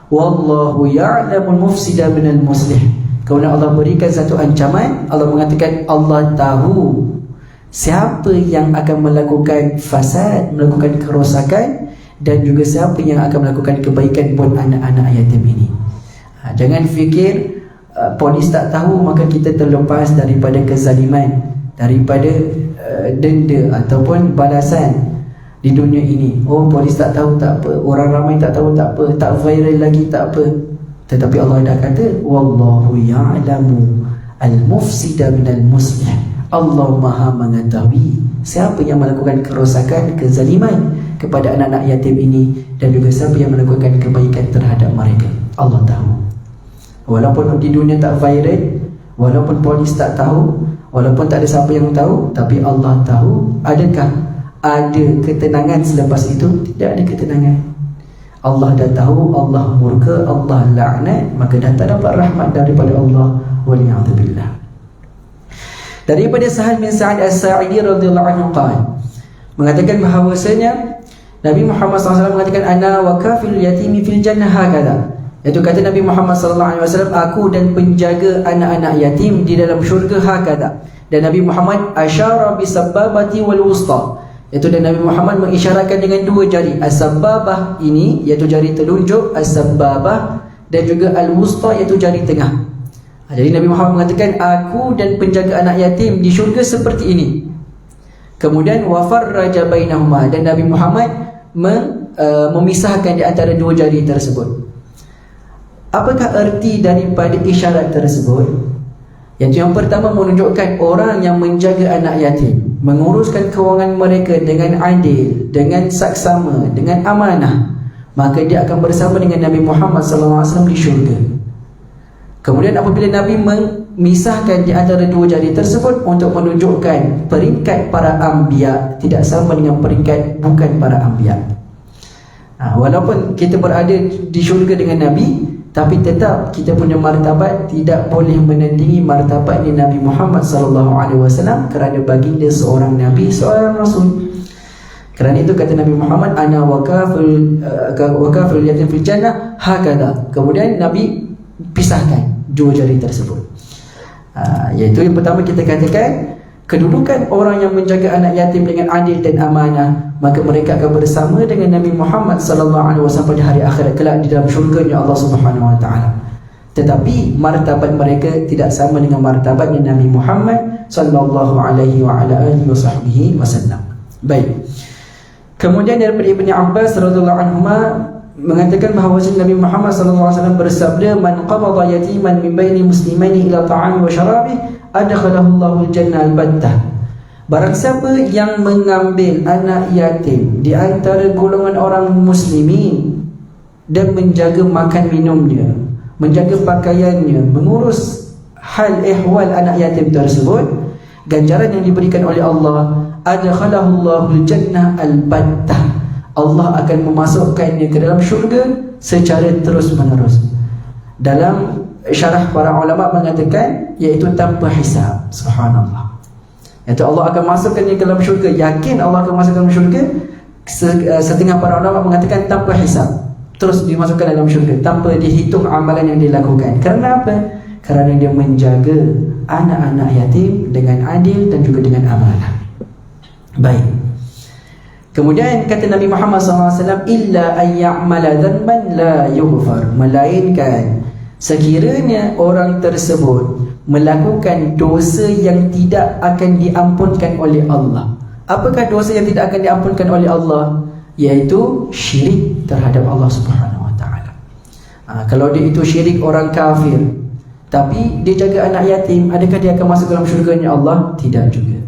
[SPEAKER 1] Wallahu ya'lamul mufsida minal muslih. Kemudian Allah berikan satu ancaman. Allah mengatakan Allah tahu siapa yang akan melakukan fasad, melakukan kerosakan, dan juga siapa yang akan melakukan kebaikan buat anak-anak yatim ini. Jangan fikir polis tak tahu maka kita terlepas daripada kezaliman, daripada denda ataupun balasan di dunia ini. Oh, polis tak tahu tak apa, orang ramai tak tahu tak apa, tak viral lagi tak apa. Tetapi Allah dah kata wallahu ya'lamu al-mufsida minal muslih. Allah Maha mengetahui siapa yang melakukan kerosakan, kezaliman kepada anak-anak yatim ini, dan juga siapa yang melakukan kebaikan terhadap mereka. Allah tahu. Walaupun di dunia tak viral, walaupun polis tak tahu, walaupun tak ada siapa yang tahu, tapi Allah tahu. Adakah ada ketenangan selepas itu? Tidak ada ketenangan. Allah dah tahu, Allah murka, Allah laknat, maka dah tak dapat rahmat daripada Allah. Waliyadzubillah. Daripada Sahal bin Sa'id As-Sa'idi radhiyallahu anhu qala, mengatakan bahawasanya Nabi Muhammad SAW mengatakan, ana wa kafil yatimi fil jannah hakadha. Iaitu kata Nabi Muhammad SAW, aku dan penjaga anak-anak yatim di dalam syurga hakadha. Dan Nabi Muhammad asyara bisabbabati wal wusta, iaitu dan Nabi Muhammad mengisyaratkan dengan dua jari. As-sabbabah ini iaitu jari telunjuk, as-sabbabah, dan juga al-wusta iaitu jari tengah. Jadi Nabi Muhammad mengatakan, aku dan penjaga anak yatim di syurga seperti ini. Kemudian wa farraja bainahuma, dan Nabi Muhammad memisahkan di antara dua jari tersebut. Apakah erti daripada isyarat tersebut? Yang pertama, menunjukkan orang yang menjaga anak yatim, menguruskan kewangan mereka dengan adil, dengan saksama, dengan amanah, maka dia akan bersama dengan Nabi Muhammad SAW di syurga. Kemudian apabila Nabi memisahkan di antara dua jari tersebut untuk menunjukkan peringkat para anbiya tidak sama dengan peringkat bukan para anbiya. Walaupun kita berada di syurga dengan Nabi, tapi tetap kita punya martabat tidak boleh menandingi martabat Nabi Muhammad SAW, kerana baginda seorang Nabi, seorang Rasul. Kerana itu kata Nabi Muhammad, ana wakafil yatim fil jannah hakadha. Kemudian Nabi pisahkan dua jari tersebut. Iaitu yang pertama, kita katakan kedudukan orang yang menjaga anak yatim dengan adil dan amanah, maka mereka akan bersama dengan Nabi Muhammad SAW pada hari akhirat kelak di dalam syurga Allah Subhanahu Wa Taala. Tetapi martabat mereka tidak sama dengan martabatnya Nabi Muhammad sallallahu alaihi wa ala alihi wasallam. Baik. Kemudian daripada Ibni Abbas radhiyallahu anhuma mengatakan bahawa Nabi Muhammad SAW bersabda, man qabada yatiman min baini muslimaini ila ta'ami wa syarabi adkhalahu Allahul jannah al-battah. Barang siapa yang mengambil anak yatim di antara golongan orang muslimin dan menjaga makan minumnya, menjaga pakaiannya, mengurus hal ehwal anak yatim tersebut, ganjaran yang diberikan oleh Allah, adkhalahu Allahul jannah al-battah, Allah akan memasukkannya ke dalam syurga secara terus menerus. Dalam syarah para ulama mengatakan iaitu tanpa hisab. Subhanallah. Iaitu Allah akan masukkannya ke dalam syurga. Yakin Allah akan masukkan dalam syurga? Setengah para ulama mengatakan tanpa hisab, terus dimasukkan dalam syurga tanpa dihitung amalan yang dilakukan. Kerana apa? Kerana dia menjaga anak-anak yatim dengan adil dan juga dengan amanah. Baik. Kemudian kata Nabi Muhammad SAW, illa an ya'mala dhanban la yughfar, melainkan sekiranya orang tersebut melakukan dosa yang tidak akan diampunkan oleh Allah. Apakah dosa yang tidak akan diampunkan oleh Allah? Iaitu syirik terhadap Allah Subhanahu Wa Taala. Kalau dia itu syirik orang kafir, tapi dia jaga anak yatim, adakah dia akan masuk dalam syurganya Allah? Tidak juga,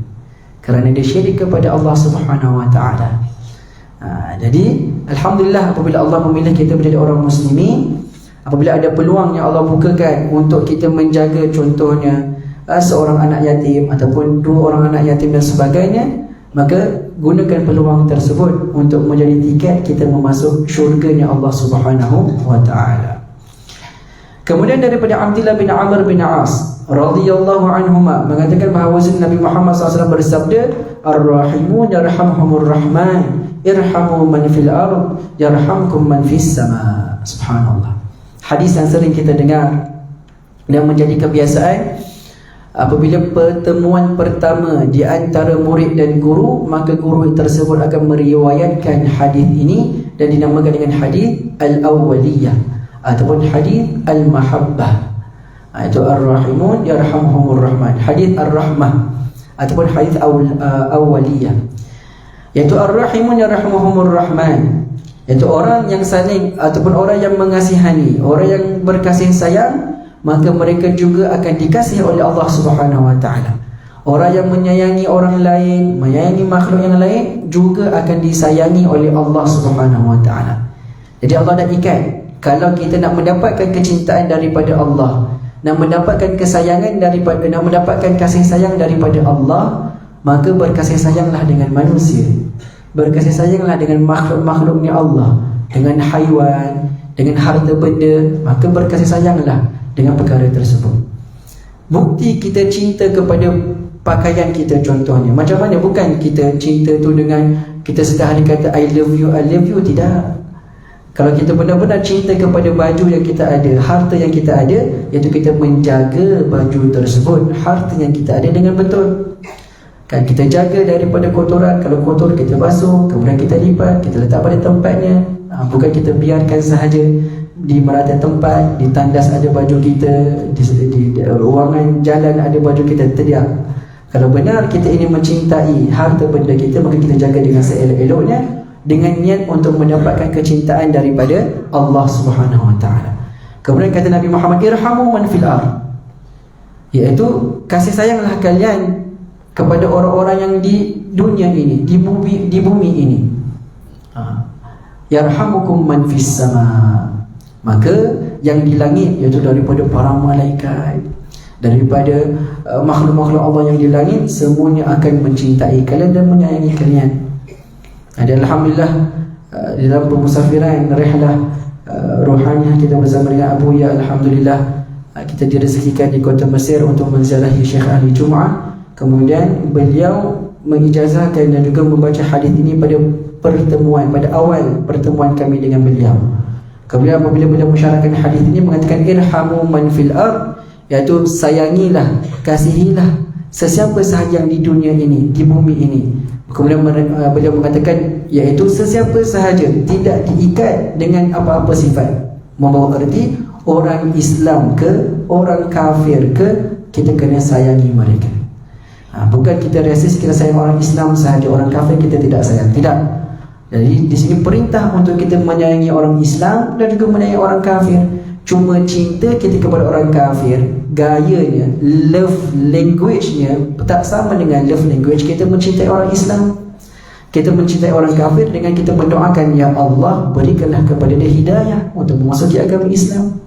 [SPEAKER 1] kerana dia syirik kepada Allah Subhanahu Wa Taala. Jadi alhamdulillah apabila Allah memilih kita menjadi orang muslimin, apabila ada peluang yang Allah bukakan untuk kita menjaga, contohnya seorang anak yatim ataupun dua orang anak yatim dan sebagainya, maka gunakan peluang tersebut untuk menjadi tiket kita memasuk syurganya Allah Subhanahu Wa Taala. Kemudian daripada Abdullah bin Amr bin As radhiyallahu anhuma mengatakan bahawa Nabi Muhammad SAW bersabda, ar-rahimun yarhamhumur rahman, irhamu man fil ard yarhamkum man fis sama. Subhanallah. Hadis yang sering kita dengar dan menjadi kebiasaan, apabila pertemuan pertama di antara murid dan guru, maka guru tersebut akan meriwayatkan hadis ini dan dinamakan dengan hadis al-awwaliyah ataupun hadis al-mahabbah. Itu ar-rahimun yarhamhumur rahman, hadis ar-rahmah ataupun hadis awwaliyah. Iaitu ar-rahimun yarhamhumur rahman, iaitu orang yang saling ataupun orang yang mengasihani, orang yang berkasih sayang, maka mereka juga akan dikasihi oleh Allah Subhanahu Wa Taala. Orang yang menyayangi orang lain, menyayangi makhluk yang lain, juga akan disayangi oleh Allah Subhanahu Wa Taala. Jadi Allah dah ikat, kalau kita nak mendapatkan kecintaan daripada Allah, nak mendapatkan kesayangan daripada, nak mendapatkan kasih sayang daripada Allah, maka berkasih sayanglah dengan manusia, berkasih sayanglah dengan makhluk-makhluknya Allah, dengan haiwan, dengan harta benda, maka berkasih sayanglah dengan perkara tersebut. Bukti kita cinta kepada pakaian kita contohnya, macam mana? Bukan kita cinta tu dengan kita setiap hari kata I love you, tidak. Kalau kita benar-benar cinta kepada baju yang kita ada, harta yang kita ada, iaitu kita menjaga baju tersebut, harta yang kita ada dengan betul. Kan kita jaga daripada kotoran, kalau kotor kita basuh, kemudian kita lipat, kita letak pada tempatnya. Bukan kita biarkan sahaja di merata tempat, di tandas ada baju kita, di ruangan jalan ada baju kita, tidak. Kalau benar kita ini mencintai harta benda kita, maka kita jaga dengan seelok-eloknya, dengan niat untuk mendapatkan kecintaan daripada Allah Subhanahu Wa Taala. Kemudian kata Nabi Muhammad, irhamu man fil ardh, iaitu kasih sayanglah kalian kepada orang-orang yang di dunia ini, di bumi ini. Yarhamukum man fis sama, maka yang di langit, iaitu daripada para malaikat, daripada makhluk-makhluk Allah yang di langit, semuanya akan mencintai kalian dan menyayangi kalian. Dan alhamdulillah dalam pemusafiran rihlah ruhaniah kita bersama dengan Abu Ya, alhamdulillah kita direzekikan di kota Mesir untuk menziarahi Syekh Ahli Jum'ah. Kemudian beliau mengijazahkan dan juga membaca hadis ini pada awal pertemuan kami dengan beliau. Kemudian apabila beliau mensyaratkan hadis ini, mengatakan irhamu man fil ardh, iaitu sayangilah, kasihilah sesiapa sahaja yang di dunia ini, di bumi ini. Kemudian beliau mengatakan, iaitu sesiapa sahaja tidak diikat dengan apa-apa sifat, membawa erti orang Islam ke orang kafir ke, kita kena sayangi mereka. Bukan kita rasis, kita sayang orang Islam sahaja, orang kafir kita tidak sayang, tidak. Jadi di sini perintah untuk kita menyayangi orang Islam dan juga menyayangi orang kafir. Cuma cinta kita kepada orang kafir, gayanya, love language-nya tak sama dengan love language kita mencintai orang Islam. Kita mencintai orang kafir dengan kita mendoakan, ya Allah berikanlah kepada dia hidayah untuk memasuki agama Islam.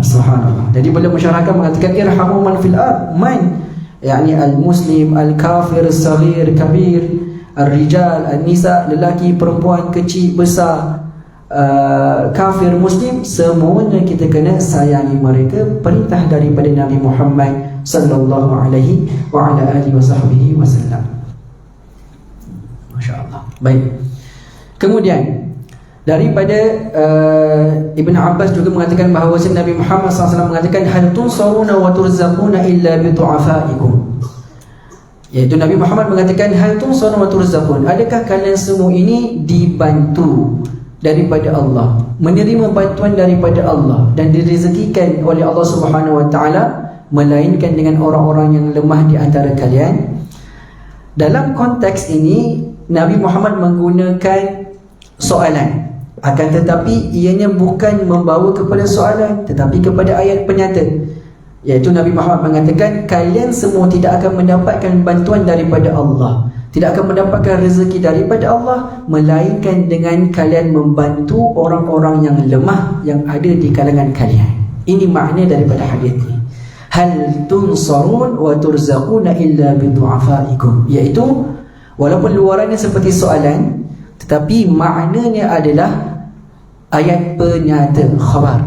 [SPEAKER 1] Subhanallah. Jadi beliau masyarakat mengatakan irhamu man fil ard, man yakni al-muslim, al-kafir, al-saghir, kabir, al-rijal, al-nisa, lelaki, perempuan, kecil, besar, kafir, muslim, semuanya kita kena sayangi mereka. Perintah daripada Nabi Muhammad sallallahu alaihi wa ala alihi wasallam. Masya-Allah. Baik. Kemudian daripada Ibn Abbas juga mengatakan bahawa Nabi Muhammad SAW mengatakan hal tunsaruna wa turzaquna illa bi du'afaikum, iaitu Nabi Muhammad mengatakan hal tunsaruna wa turzaqun, adakah kalian semua ini dibantu daripada Allah, menerima bantuan daripada Allah dan direzekikan oleh Allah Subhanahu Wa Taala, melainkan dengan orang-orang yang lemah di antara kalian. Dalam konteks ini Nabi Muhammad menggunakan soalan, akan tetapi ianya bukan membawa kepada soalan tetapi kepada ayat penyata, iaitu Nabi Muhammad mengatakan kalian semua tidak akan mendapatkan bantuan daripada Allah, tidak akan mendapatkan rezeki daripada Allah, melainkan dengan kalian membantu orang-orang yang lemah yang ada di kalangan kalian. Ini makna daripada hadis ini, hal tunsarun wa turzaquna illa bi du'afaikum, iaitu walaupun luarannya seperti soalan tetapi maknanya adalah ayat penyata, khabar,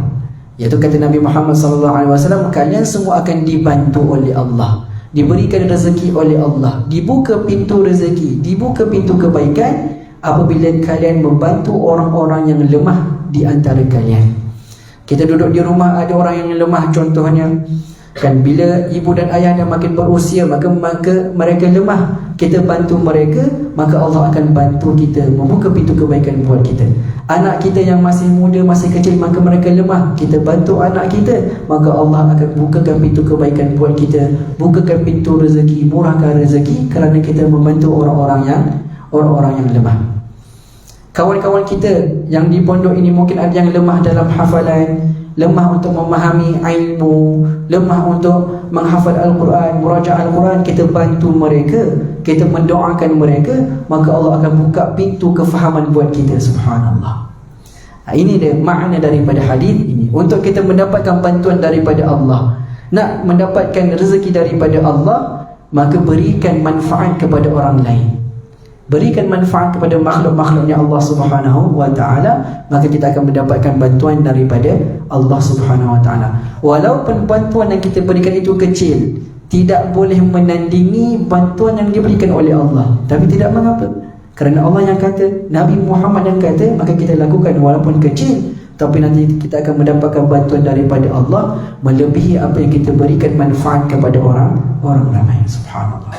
[SPEAKER 1] iaitu kata Nabi Muhammad SAW, kalian semua akan dibantu oleh Allah, diberikan rezeki oleh Allah, dibuka pintu rezeki, dibuka pintu kebaikan apabila kalian membantu orang-orang yang lemah di antara kalian. Kita duduk di rumah, ada orang yang lemah, contohnya kan, bila ibu dan ayah dah makin berusia, maka mereka lemah, kita bantu mereka, maka Allah akan bantu kita, membuka pintu kebaikan buat kita. Anak kita yang masih muda, masih kecil, maka mereka lemah, kita bantu anak kita, maka Allah akan bukakan pintu kebaikan buat kita, bukakan pintu rezeki, murahkan rezeki, kerana kita membantu orang-orang yang lemah. Kawan-kawan kita yang di pondok ini mungkin ada yang lemah dalam hafalan, lemah untuk memahami ilmu, lemah untuk menghafal Al-Quran, murajaah Al-Quran, kita bantu mereka, kita mendoakan mereka, maka Allah akan buka pintu kefahaman buat kita. Subhanallah. Ini dia makna daripada hadis ini. Untuk kita mendapatkan bantuan daripada Allah, nak mendapatkan rezeki daripada Allah, maka berikan manfaat kepada orang lain, berikan manfaat kepada makhluk-makhluknya Allah Subhanahu Wa Taala, maka kita akan mendapatkan bantuan daripada Allah Subhanahu Wa Taala. Walaupun bantuan yang kita berikan itu kecil, tidak boleh menandingi bantuan yang diberikan oleh Allah, tapi tidak mengapa, kerana Allah yang kata, Nabi Muhammad yang kata, maka kita lakukan walaupun kecil, tapi nanti kita akan mendapatkan bantuan daripada Allah melebihi apa yang kita berikan manfaat kepada orang ramai. Subhanallah.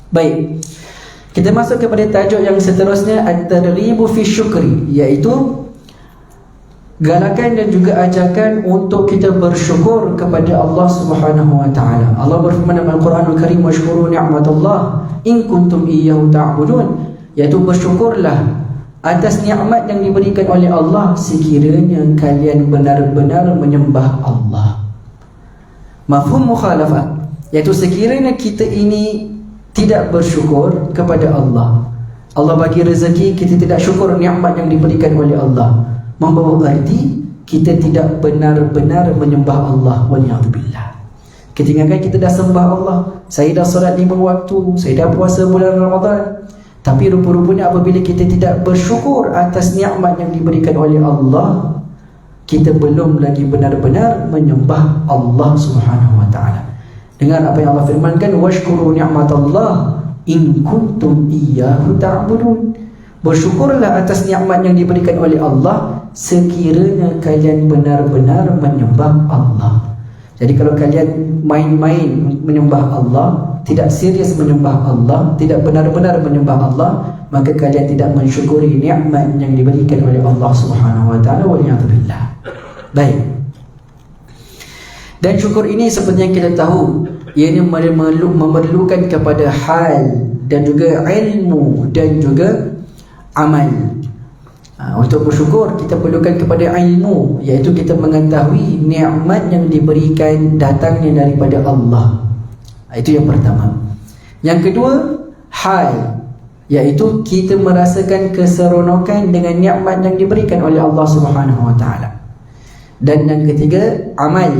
[SPEAKER 1] Baik, kita masuk kepada tajuk yang seterusnya, at-targhibu fi syukri, iaitu galakan dan juga ajakan untuk kita bersyukur kepada Allah Subhanahu wa taala. Allah berfirman dalam Al-Quranul Karim, "Washkuru ni'matallah in kuntum iyyahu ta'budun." Iaitu bersyukurlah atas nikmat yang diberikan oleh Allah sekiranya kalian benar-benar menyembah Allah. Mafhum mukhalafah, iaitu sekiranya kita ini tidak bersyukur kepada Allah, Allah bagi rezeki, kita tidak syukur nikmat yang diberikan oleh Allah, membawa arti kita tidak benar-benar menyembah Allah. Waliyadzubillah. Ketinggalan kita dah sembah Allah, saya dah solat 5 waktu, saya dah puasa bulan Ramadan, tapi rupa-rupanya apabila kita tidak bersyukur atas nikmat yang diberikan oleh Allah, kita belum lagi benar-benar menyembah Allah Subhanahu wa taala. Dengar apa yang Allah firmankan, "Washkuru ni'matallah in kuntum iyyahu ta'budun." Bersyukurlah atas nikmat yang diberikan oleh Allah sekiranya kalian benar-benar menyembah Allah. Jadi kalau kalian main-main menyembah Allah, tidak serius menyembah Allah, tidak benar-benar menyembah Allah, maka kalian tidak mensyukuri nikmat yang diberikan oleh Allah Subhanahu wa taala. Waliyadzubillah. Baik. Dan syukur ini seperti yang kita tahu, ianya memerlukan kepada hal dan juga ilmu dan juga amal. Untuk bersyukur kita perlukan kepada ilmu, iaitu kita mengetahui nikmat yang diberikan datangnya daripada Allah. Itu yang pertama. Yang kedua, hal, iaitu kita merasakan keseronokan dengan nikmat yang diberikan oleh Allah Subhanahu wa taala. Dan yang ketiga, amal,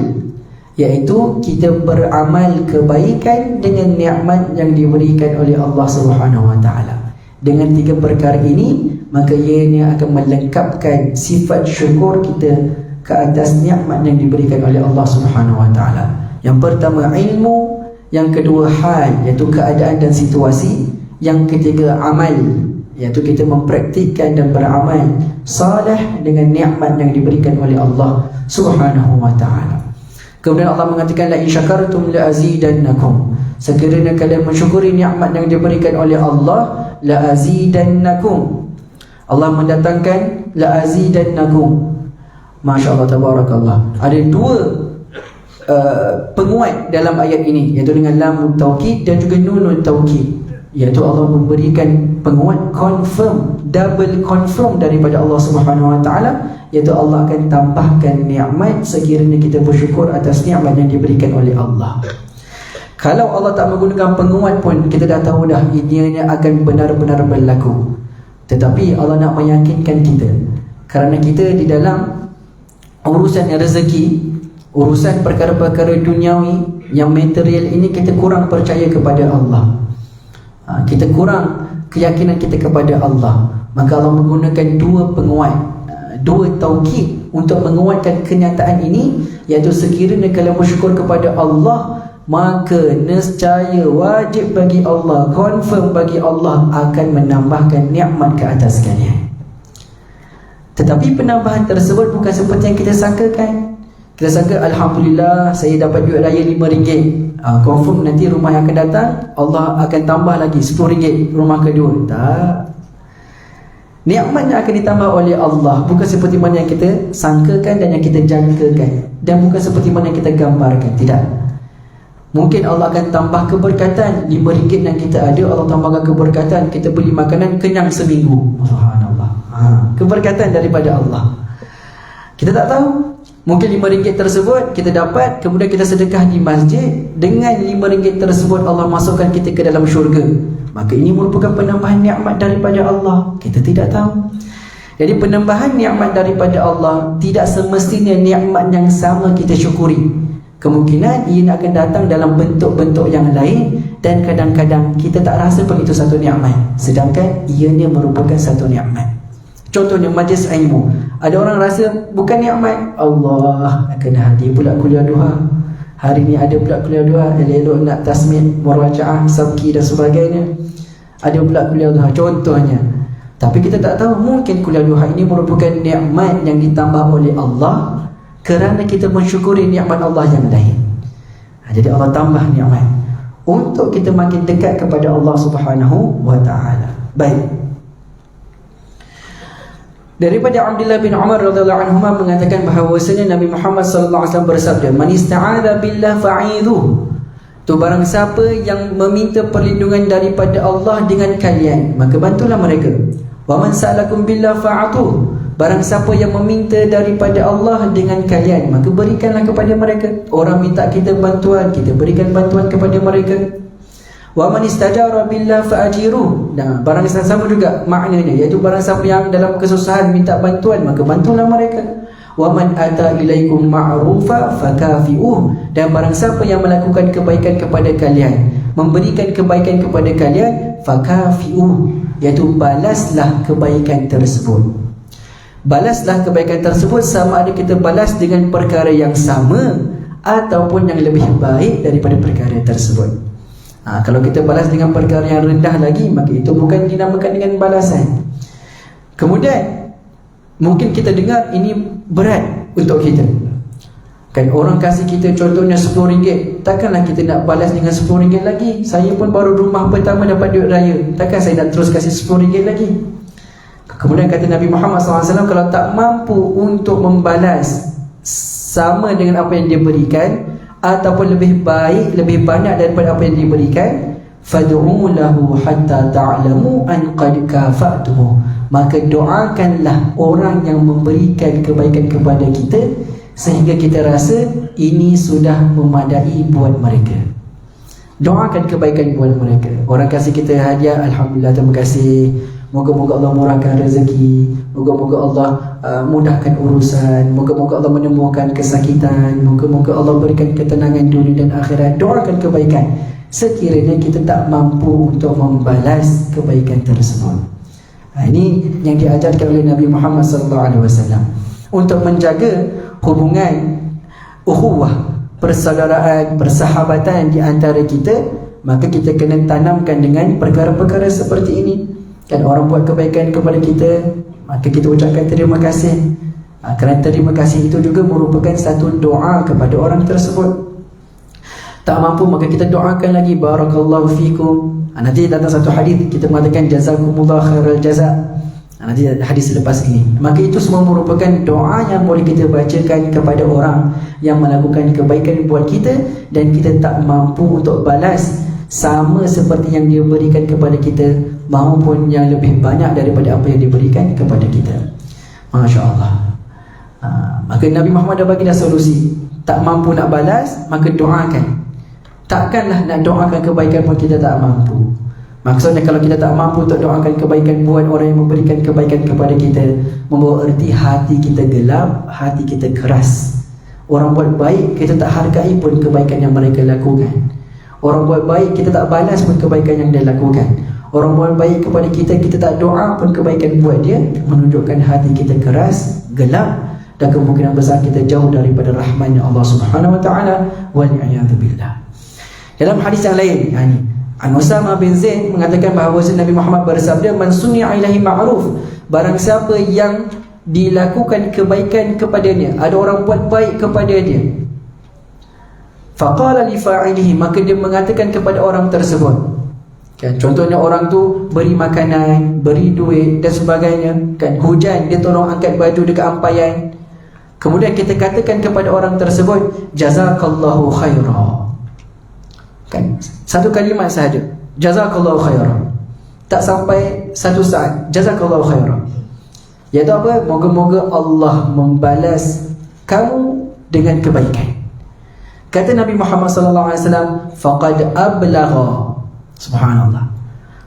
[SPEAKER 1] iaitu kita beramal kebaikan dengan nikmat yang diberikan oleh Allah Subhanahu wa taala. Dengan 3 perkara ini, maka ianya akan melengkapkan sifat syukur kita ke atas nikmat yang diberikan oleh Allah Subhanahu wa taala. Yang pertama ilmu, yang kedua hal, iaitu keadaan dan situasi, yang ketiga amal, iaitu kita mempraktikkan dan beramal salih dengan nikmat yang diberikan oleh Allah Subhanahu wa taala. Kemudian Allah mengatakan, "La in syakartum la azidannakum." Sekiranya kalian mensyukuri nikmat yang diberikan oleh Allah, la azidannakum. Allah mendatangkan la azidannakum. Masya-Allah, tabarakallah. Ada 2 penguat dalam ayat ini, iaitu dengan lam taukid dan juga nun taukid, iaitu Allah memberikan penguat confirm, double confirm daripada Allah Subhanahu wa taala, iaitu Allah akan tambahkan nikmat sekiranya kita bersyukur atas nikmat yang diberikan oleh Allah. Kalau Allah tak menggunakan penguat pun, kita dah tahu dah ianya akan benar-benar berlaku. Tetapi Allah nak meyakinkan kita, kerana kita di dalam urusan rezeki, urusan perkara-perkara duniawi yang material ini, kita kurang percaya kepada Allah, kita kurang keyakinan kita kepada Allah. Maka Allah menggunakan 2 penguat, 2 taukid untuk menguatkan kenyataan ini, iaitu sekiranya kalian bersyukur kepada Allah, maka nescaya wajib bagi Allah, confirm bagi Allah akan menambahkan nikmat ke atas kalian. Tetapi penambahan tersebut bukan seperti yang kita sangkakan. Kita sangka, Alhamdulillah saya dapat duit raya RM5, confirm nanti rumah yang akan datang Allah akan tambah lagi RM10 rumah kedua. Tak. Nikmat yang akan ditambah oleh Allah bukan seperti mana yang kita sangkakan dan yang kita jangkakan, dan bukan seperti mana yang kita gambarkan. Tidak. Mungkin Allah akan tambah keberkatan, RM5 yang kita ada Allah tambahkan keberkatan, kita beli makanan kenyang seminggu. Subhanallah. Keberkatan daripada Allah. Kita tak tahu. Mungkin RM5 tersebut kita dapat, kemudian kita sedekah di masjid, dengan RM5 tersebut Allah masukkan kita ke dalam syurga. Maka ini merupakan penambahan nikmat daripada Allah. Kita tidak tahu. Jadi penambahan nikmat daripada Allah tidak semestinya nikmat yang sama kita syukuri. Kemungkinan ia akan datang dalam bentuk-bentuk yang lain, dan kadang-kadang kita tak rasa pun itu satu nikmat, sedangkan ianya merupakan satu nikmat. Contohnya majlis ilmu, ada orang rasa bukan nikmat. Allah kena hadir pula kuliah duha. Hari ni ada pula kuliah duha, elok-elok nak tasmid, murajaah, sabki dan sebagainya. Ada pula kuliah duha contohnya. Tapi kita tak tahu, mungkin kuliah duha ini merupakan nikmat yang ditambah oleh Allah kerana kita mensyukuri nikmat Allah yang lain. Jadi Allah tambah nikmat untuk kita makin dekat kepada Allah Subhanahu wa taala. Baik. Daripada Abdullah bin Umar radhiyallahu anhu mengatakan bahawasanya Nabi Muhammad sallallahu alaihi wasallam bersabda, "Man ista'adha billah fa'idhu." Tu barang siapa yang meminta perlindungan daripada Allah dengan kalian, maka bantulah mereka. "Wa man sa'alakum billah fa'atuh." Barang siapa yang meminta daripada Allah dengan kalian, maka berikanlah kepada mereka. Orang minta kita bantuan, kita berikan bantuan kepada mereka. Wa man istajara billah fa'ajiruh. Nah, barang sama juga maknanya, iaitu barang siapa yang dalam kesusahan minta bantuan, maka bantulah mereka. Wa man ata ilaikum ma'rufa fakafi'uh. Dan barang siapa yang melakukan kebaikan kepada kalian, memberikan kebaikan kepada kalian, fakafi'uh, iaitu balaslah kebaikan tersebut. Balaslah kebaikan tersebut, sama ada kita balas dengan perkara yang sama ataupun yang lebih baik daripada perkara tersebut. Kalau kita balas dengan perkara yang rendah lagi, maka itu bukan dinamakan dengan balasan. Kemudian mungkin kita dengar ini berat untuk kita. Kan orang kasih kita contohnya RM10, takkanlah kita nak balas dengan RM10 lagi. Saya pun baru rumah pertama dapat duit raya, takkan saya nak terus kasih RM10 lagi. Kemudian kata Nabi Muhammad SAW, kalau tak mampu untuk membalas sama dengan apa yang dia berikan, ataupun lebih baik, lebih banyak daripada apa yang diberikan, fad'u lahu hatta ta'lamu an qad kafa'tuhu. Maka doakanlah orang yang memberikan kebaikan kepada kita sehingga kita rasa ini sudah memadai buat mereka. Doakan kebaikan buat mereka. Orang kasih kita hadiah, alhamdulillah, terima kasih. Moga-moga Allah murahkan rezeki, moga-moga Allah mudahkan urusan, moga-moga Allah menyembuhkan kesakitan, moga-moga Allah berikan ketenangan dunia dan akhirat. Doakan kebaikan sekiranya kita tak mampu untuk membalas kebaikan tersebut. Ini yang diajarkan oleh Nabi Muhammad SAW untuk menjaga hubungan ukhuwah, persaudaraan, persahabatan di antara kita. Maka kita kena tanamkan dengan perkara-perkara seperti ini. Dan orang buat kebaikan kepada kita, maka kita ucapkan terima kasih. Kerana terima kasih itu juga merupakan satu doa kepada orang tersebut. Tak mampu, maka kita doakan lagi, barakallahu fikum. Nanti datang satu hadis kita mengatakan jazakumullah khairal jaza. Nanti hadis selepas ini. Maka itu semua merupakan doa yang boleh kita bacakan kepada orang yang melakukan kebaikan buat kita, dan kita tak mampu untuk balas sama seperti yang dia berikan kepada kita, maupun yang lebih banyak daripada apa yang diberikan kepada kita. Masya Allah. Maka Nabi Muhammad dah bagi dah solusi. Tak mampu nak balas, maka doakan. Takkanlah nak doakan kebaikan pun kita tak mampu. Maksudnya kalau kita tak mampu untuk doakan kebaikan buat orang yang memberikan kebaikan kepada kita, membawa erti hati kita gelap, hati kita keras. Orang buat baik, kita tak hargai pun kebaikan yang mereka lakukan. Orang buat baik, kita tak balas pun kebaikan yang dia lakukan. Orang buat baik kepada kita, kita tak doa pun kebaikan buat dia, menunjukkan hati kita keras, gelap, dan kemungkinan besar kita jauh daripada rahmatnya Allah Subhanahu wa taala. Wal-'iyadzu billah. Dalam hadis yang lain, An Usamah bin Zaid mengatakan bahawa Nabi Muhammad bersabda, "Man suni'a ilaihi ma'ruf." Barang siapa yang dilakukan kebaikan kepadanya, ada orang buat baik kepada dia, faqala li fa'ilihi, maka dia mengatakan kepada orang tersebut. Kan, contohnya orang tu beri makanan, beri duit dan sebagainya. Kan, hujan, dia tolong angkat baju dekat ampayan. Kemudian kita katakan kepada orang tersebut, jazakallahu khairah. Kan, satu kalimat sahaja, jazakallahu khairah. Tak sampai satu saat, jazakallahu khairah. Iaitu apa? Moga-moga Allah membalas kamu dengan kebaikan. Kata Nabi Muhammad SAW, faqad ablagha. Subhanallah.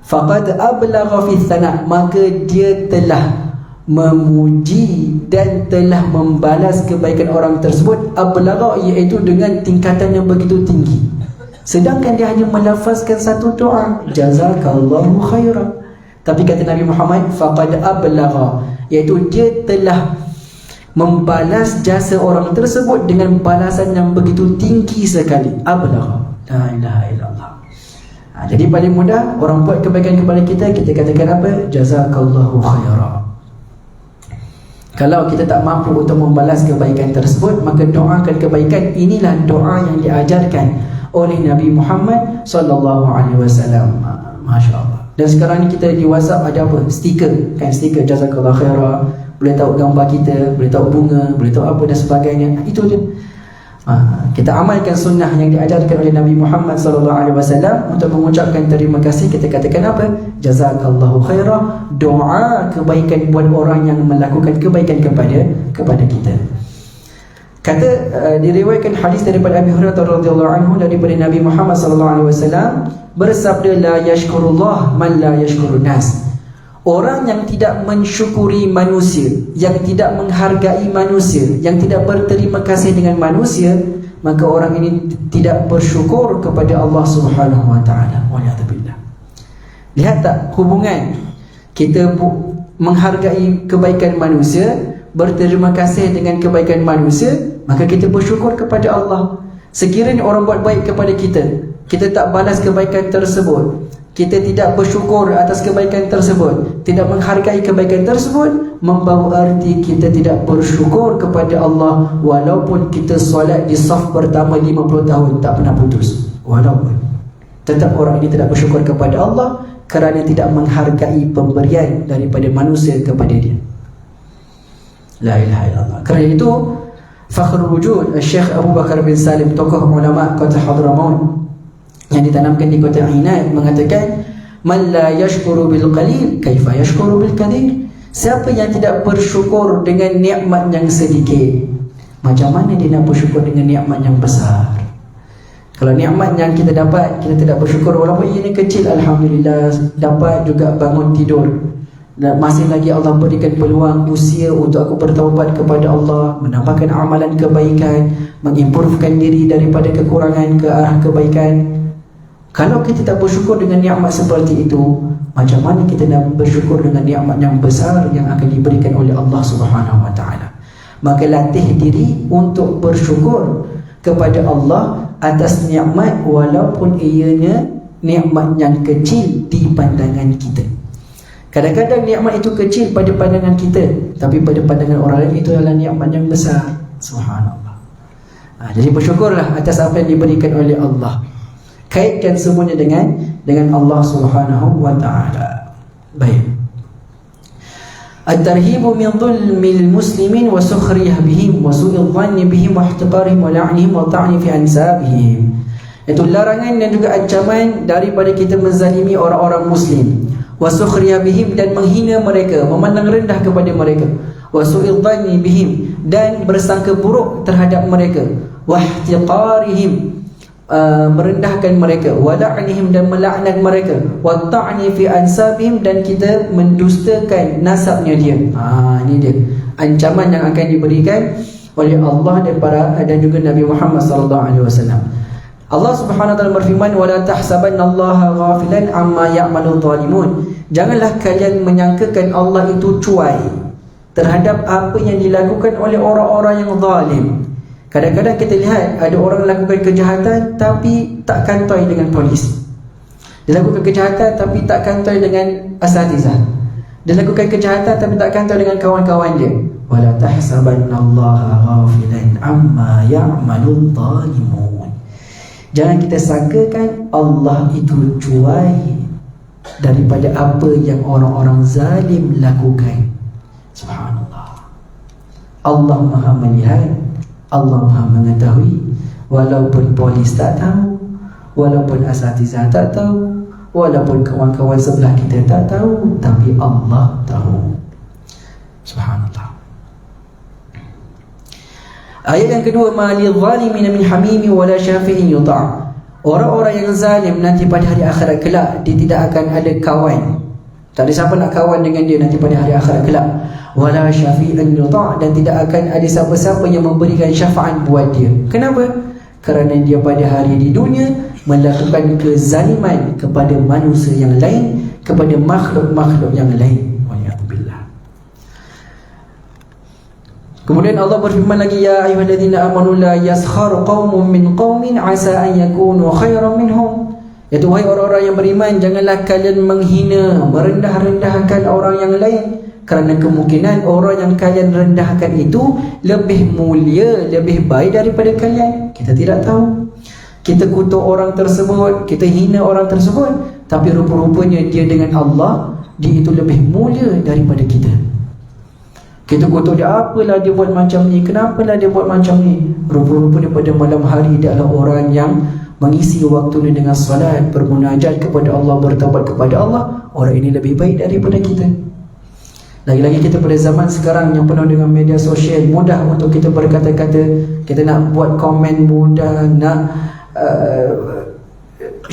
[SPEAKER 1] Faqad ablagha fi thana', maka dia telah memuji dan telah membalas kebaikan orang tersebut. Ablagha iaitu dengan tingkatan yang begitu tinggi, sedangkan dia hanya melafazkan satu doa, jazakallahu khairan. Tapi kata Nabi Muhammad, faqad ablagha, iaitu dia telah membalas jasa orang tersebut dengan balasan yang begitu tinggi sekali. Ablagha, la ilaha illallah. Jadi paling mudah, orang buat kebaikan kepada kita, kita katakan apa? Jazakallahu khairan. Kalau kita tak mampu untuk membalas kebaikan tersebut, maka doakan kebaikan. Inilah doa yang diajarkan oleh Nabi Muhammad SAW. Masya Allah. Dan sekarang ni kita di WhatsApp ada apa? Stiker, kan? Stiker jazakallahu khairan, boleh tahu gambar kita, boleh tahu bunga, boleh tahu apa dan sebagainya. Itu je. Kita amalkan sunnah yang diajarkan oleh Nabi Muhammad SAW untuk mengucapkan terima kasih. Kita katakan apa? Jazakallahu khairah. Doa kebaikan buat orang yang melakukan kebaikan kepada kita. Kata diriwayatkan hadis daripada Abi Hurairah radhiyallahu anhu daripada Nabi Muhammad SAW bersabda, la yashkurullah man la yashkurun nas. Orang yang tidak mensyukuri manusia, yang tidak menghargai manusia, yang tidak berterima kasih dengan manusia, maka orang ini tidak bersyukur kepada Allah Subhanahu wa taala. Waliyadzubillah. Lihat tak hubungan kita menghargai kebaikan manusia, berterima kasih dengan kebaikan manusia, maka kita bersyukur kepada Allah. Sekiranya orang buat baik kepada kita, kita tak balas kebaikan tersebut, kita tidak bersyukur atas kebaikan tersebut, tidak menghargai kebaikan tersebut, membawa arti kita tidak bersyukur kepada Allah. Walaupun kita solat di saf pertama 50 tahun tak pernah putus, walaupun tetap orang ini tidak bersyukur kepada Allah kerana tidak menghargai pemberian daripada manusia kepada dia. La ilaha illallah. Kerana itu Fakhrul Wujud Syekh Abu Bakar bin Salim, tokoh ulama kota Hadramaut yang ditanamkan di kota Ainat, mengatakan, man la yashkuru bil qalil kaifa yashkuru bil kathir. Siapa yang tidak bersyukur dengan nikmat yang sedikit, macam mana dia nak bersyukur dengan nikmat yang besar? Kalau nikmat yang kita dapat kita tidak bersyukur, walaupun ianya kecil, alhamdulillah, dapat juga bangun tidur, dan masih lagi Allah berikan peluang usia untuk aku bertaubat kepada Allah, menambahkan amalan kebaikan, mengimprovekan diri daripada kekurangan ke arah kebaikan. Kalau kita tak bersyukur dengan nikmat seperti itu, macam mana kita nak bersyukur dengan nikmat yang besar yang akan diberikan oleh Allah Subhanahu wa taala? Maka latih diri untuk bersyukur kepada Allah atas nikmat, walaupun ianya nikmat yang kecil di pandangan kita. Kadang-kadang nikmat itu kecil pada pandangan kita, tapi pada pandangan orang lain itu adalah nikmat yang besar. Subhanallah. Jadi bersyukurlah atas apa yang diberikan oleh Allah. Kaitkan semuanya dengan Allah Subhanahu wa taala. Baik. At-tarhibu min dhulmil muslimin wa sukhriyah bihim wa su'il dhanni bihim wa ihtiqarihim wa la'nihim wa ta'ni fi ansabihim. Itu larangan dan juga ancaman daripada kita menzalimi orang-orang muslim, wa sukhriyah bihim, dan menghina mereka, memandang rendah kepada mereka, wa su'il dhanni bihim, dan bersangka buruk terhadap mereka, wa ihtiqarihim, merendahkan mereka, wa la'nihim, dan melaknat mereka, wa ta'ni fi ansabihim, dan kita mendustakan nasabnya dia. Ini dia ancaman yang akan diberikan oleh Allah dan juga Nabi Muhammad sallallahu alaihi wasallam. Allah Subhanahu wa taala berfirman, wa la tahsabannallaha ghafilan amma ya'malu zalimun. Janganlah kalian menyangkakan Allah itu cuai terhadap apa yang dilakukan oleh orang-orang yang zalim. Kadang-kadang kita lihat ada orang lakukan kejahatan tapi tak kantoi dengan polis. Dia lakukan kejahatan tapi tak kantoi dengan asatizah. Dia lakukan kejahatan tapi tak kantoi dengan kawan-kawan dia. Wala tahsabannallaha ghafilan amma ya'malul zalimun. Jangan kita sangkakan Allah itu cuai daripada apa yang orang-orang zalim lakukan. Subhanallah. Allah Maha melihat, Allah Maha mengetahui. Walaupun polis tak tahu, walaupun asatizah tak tahu, walaupun kawan-kawan sebelah kita tak tahu, tapi Allah tahu. Subhanallah. Ayat yang kedua, ma lidh-dhalimin min hamimi wala syafi'in yuta'. Orang-orang yang zalim nanti pada hari akhirat kelak, dia tidak akan ada kawan. Tak ada siapa nak kawan dengan dia nanti pada hari akhirat kelak. Wala syafi'in yuta', dan tidak akan ada siapa-siapa yang memberikan syafaat buat dia. Kenapa? Kerana dia pada hari di dunia melakukan kezaliman kepada manusia yang lain, kepada makhluk-makhluk yang lain. Kemudian Allah berfirman lagi, ya ayyuhalladzina amanu la yaskhar qaumun min qaumin asa an yakunu khairan minhum. Iaitu, wahai orang-orang yang beriman, janganlah kalian menghina, merendah-rendahkan orang yang lain, kerana kemungkinan orang yang kalian rendahkan itu lebih mulia, lebih baik daripada kalian. Kita tidak tahu. Kita kutuk orang tersebut, kita hina orang tersebut, tapi rupa-rupanya dia dengan Allah, dia itu lebih mulia daripada kita. Kita kutuk dia, apalah dia buat macam ni, kenapalah dia buat macam ni. Rupa-rupa pada malam hari dia adalah orang yang mengisi waktu ni dengan salat, bermunajat kepada Allah, bertaubat kepada Allah. Orang ini lebih baik daripada kita. Lagi-lagi kita pada zaman sekarang yang penuh dengan media sosial, mudah untuk kita berkata-kata, kita nak buat komen mudah, nak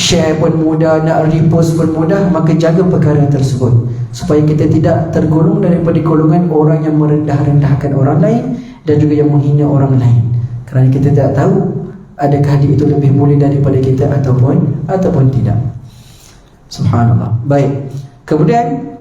[SPEAKER 1] share pun mudah, nak repost pun mudah. Maka jaga perkara tersebut supaya kita tidak tergolong daripada golongan orang yang merendah-rendahkan orang lain dan juga yang menghina orang lain, kerana kita tak tahu adakah dia itu lebih mulia daripada kita ataupun tidak. Subhanallah. Baik, kemudian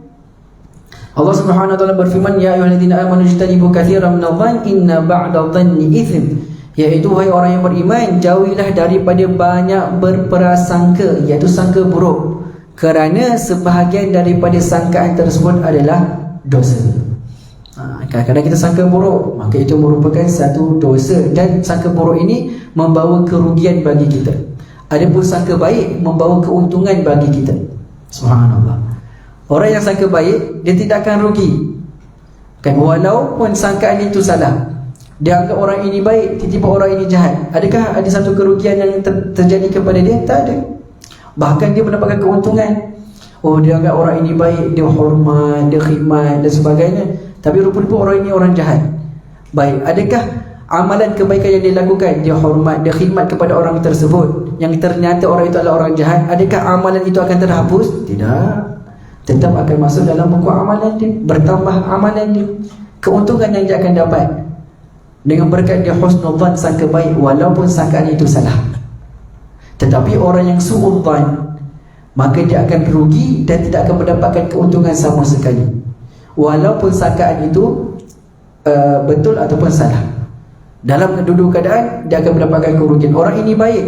[SPEAKER 1] Allah Subhanahu wa taala berfirman, ya ayyuhalladzina amanu ijtanibu katsiran minadh-dhanni inna ba'dadh-dhanni itsm, iaitu wahai orang yang beriman, jauhilah daripada banyak berprasangka, iaitu sangka buruk, kerana sebahagian daripada sangkaan tersebut adalah dosa. Kadang-kadang kita sangka buruk, maka itu merupakan satu dosa, dan sangka buruk ini membawa kerugian bagi kita. Adapun sangka baik membawa keuntungan bagi kita. Subhanallah. Orang yang sangka baik, dia tidak akan rugi kan, walaupun sangkaan itu salah. Dia anggap orang ini baik, tiba-tiba orang ini jahat. Adakah ada satu kerugian yang terjadi kepada dia? Tak ada. Bahkan dia mendapatkan keuntungan. Oh, dia anggap orang ini baik, dia hormat, dia khidmat dan sebagainya. Tapi rupa-rupa orang ini orang jahat. Baik, adakah amalan kebaikan yang dia lakukan, dia hormat, dia khidmat kepada orang tersebut, yang ternyata orang itu adalah orang jahat, adakah amalan itu akan terhapus? Tidak. Tetap akan masuk dalam buku amalan dia, bertambah amalan dia, keuntungan yang dia akan dapat dengan berkat dia husnudzan, sangka baik, walaupun sangkaan itu salah. Tetapi orang yang su'udzan, maka dia akan rugi dan tidak akan mendapatkan keuntungan sama sekali, walaupun sangkaan itu betul ataupun salah. Dalam kedua keadaan dia akan mendapatkan kerugian. Orang ini baik,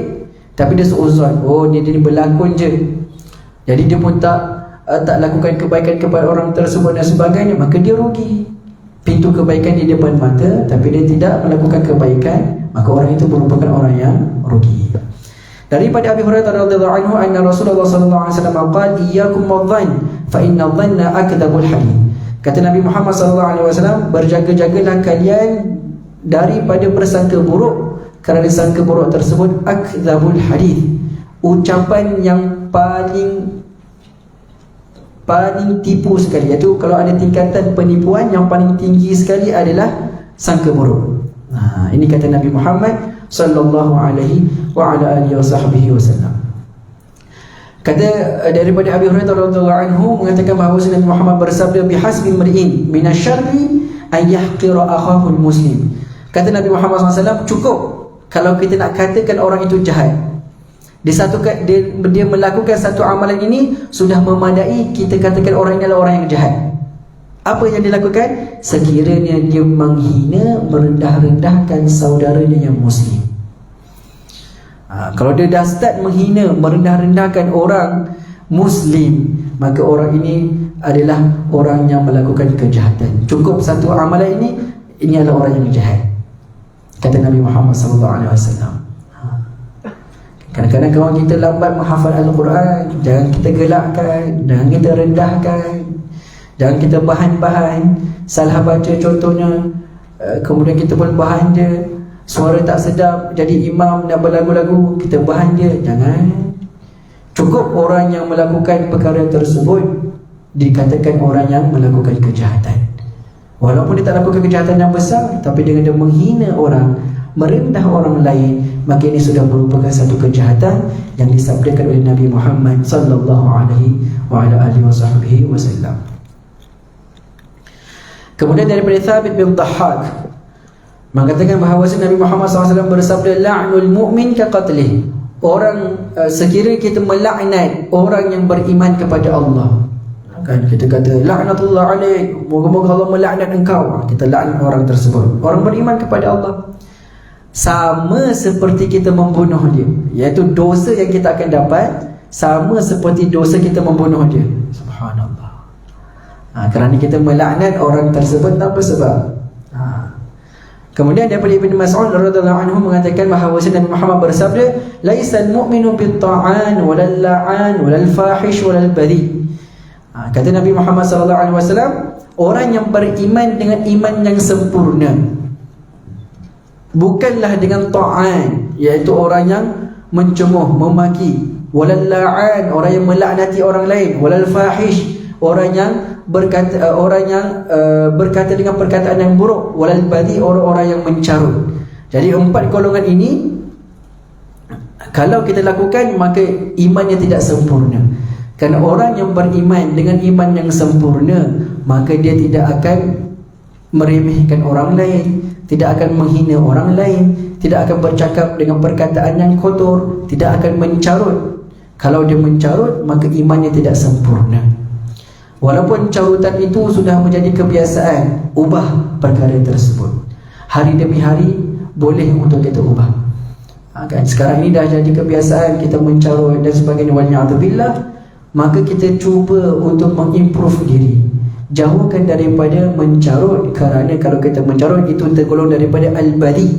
[SPEAKER 1] tapi dia su'udzan, oh dia berlakon je, jadi dia pun tak lakukan kebaikan kepada orang tersebut dan sebagainya, maka dia rugi. Pintu kebaikan di depan mata, tapi dia tidak melakukan kebaikan, maka orang itu merupakan orang yang rugi. Daripada Abi Hurairah radhiyallahu anhu, anna Rasulullah sallallahu alaihi wasallam qala, iyyakum wadh-dhann fa inna dhanna akdzabul hadith. Kata Nabi Muhammad sallallahu alaihi wasallam, berjaga-jagalah kalian daripada bersangka buruk, kerana sangka buruk tersebut akdzabul hadith, ucapan yang paling tipu sekali. Iaitu kalau ada tingkatan penipuan, yang paling tinggi sekali adalah sangka buruk. Ini kata Nabi Muhammad sallallahu alaihi wa ala alihi wasallam. Kata daripada Abi Hurairah radhiyallahu anhu mengatakan bahawa Nabi Muhammad bersabda, bihasbi mar'in minasyarri an yahqira akhahu muslim. Kata Nabi Muhammad SAW, cukup kalau kita nak katakan orang itu jahat, dia melakukan satu amalan ini, sudah memadai kita katakan orang ini adalah orang yang jahat. Apa yang dilakukan? Sekiranya dia menghina, merendah-rendahkan saudaranya yang muslim. Kalau dia dah start menghina, merendah-rendahkan orang muslim, maka orang ini adalah orang yang melakukan kejahatan. Cukup satu amalan ini adalah orang yang jahat, kata Nabi Muhammad SAW. Kadang-kadang kalau kita lambat menghafal Al-Quran, jangan kita gelakkan, jangan kita rendahkan, jangan kita bahan-bahan, salah baca contohnya, kemudian kita pun bahan dia, suara tak sedap, jadi imam nak berlagu-lagu, kita bahan dia. Jangan. Cukup orang yang melakukan perkara tersebut dikatakan orang yang melakukan kejahatan. Walaupun dia tak lakukan kejahatan yang besar, tapi dengan dia menghina orang, merendah orang lain, maka ini sudah merupakan satu kejahatan yang disabdakan oleh Nabi Muhammad sallallahu alaihi wa ala alihi wasallam. Kemudian daripada Thabit bin Dhahhak mengatakan bahawa Nabi Muhammad SAW bersabda, la'nul mu'min ka qatlih. Orang sekiranya kita melaknat orang yang beriman kepada Allah, kan kita kata laknatullah alaik, moga-moga Allah melaknat engkau, kita laknat orang tersebut, orang beriman kepada Allah, sama seperti kita membunuh dia. Iaitu dosa yang kita akan dapat sama seperti dosa kita membunuh dia. Subhanallah. Kerana kita melaknat orang tersebut tanpa sebab. Kemudian daripada Ibn Mas'ud radhiyallahu anhu mengatakan bahawa Nabi Muhammad bersabda, laisal mu'minu bit-ta'an walal la'an walal fahish walal badhi. Kata Nabi Muhammad sallallahu alaihi wasallam, orang yang beriman dengan iman yang sempurna, bukanlah dengan ta'an, iaitu orang yang mencemooh, memaki, walal la'an, orang yang melaknati orang lain, walal fahish, orang yang berkata dengan perkataan yang buruk, walal badhi, orang-orang yang mencarut. Jadi 4 golongan ini kalau kita lakukan, maka imannya tidak sempurna. Kerana orang yang beriman dengan iman yang sempurna, maka dia tidak akan meremehkan orang lain, tidak akan menghina orang lain, tidak akan bercakap dengan perkataan yang kotor, tidak akan mencarut. Kalau dia mencarut, maka imannya tidak sempurna. Walaupun carutan itu sudah menjadi kebiasaan, ubah perkara tersebut. Hari demi hari boleh untuk kita ubah. Kan sekarang ini dah jadi kebiasaan kita mencarut dan sebagainya, waliyadzubillah. Maka kita cuba untuk mengimprove diri, jauhkan daripada mencarut, kerana kalau kita mencarut itu tergolong daripada al-badhi.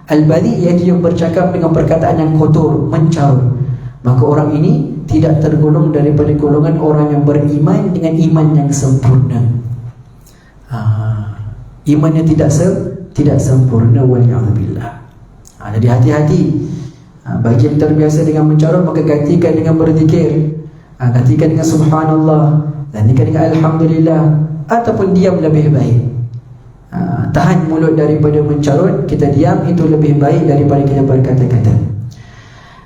[SPEAKER 1] Al-badhi iaitu yang bercakap dengan perkataan yang kotor, mencarut. Maka orang ini tidak tergolong daripada golongan orang yang beriman dengan iman yang sempurna. Imannya tidak sempurna, waliyadzubillah. Jadi hati-hati. Bagi yang terbiasa dengan mencarut, maka gantikan dengan berzikir, gantikan dengan subhanallah, gantikan dengan alhamdulillah, ataupun diam lebih baik. Tahan mulut daripada mencarut, kita diam, itu lebih baik daripada kita berkata-kata.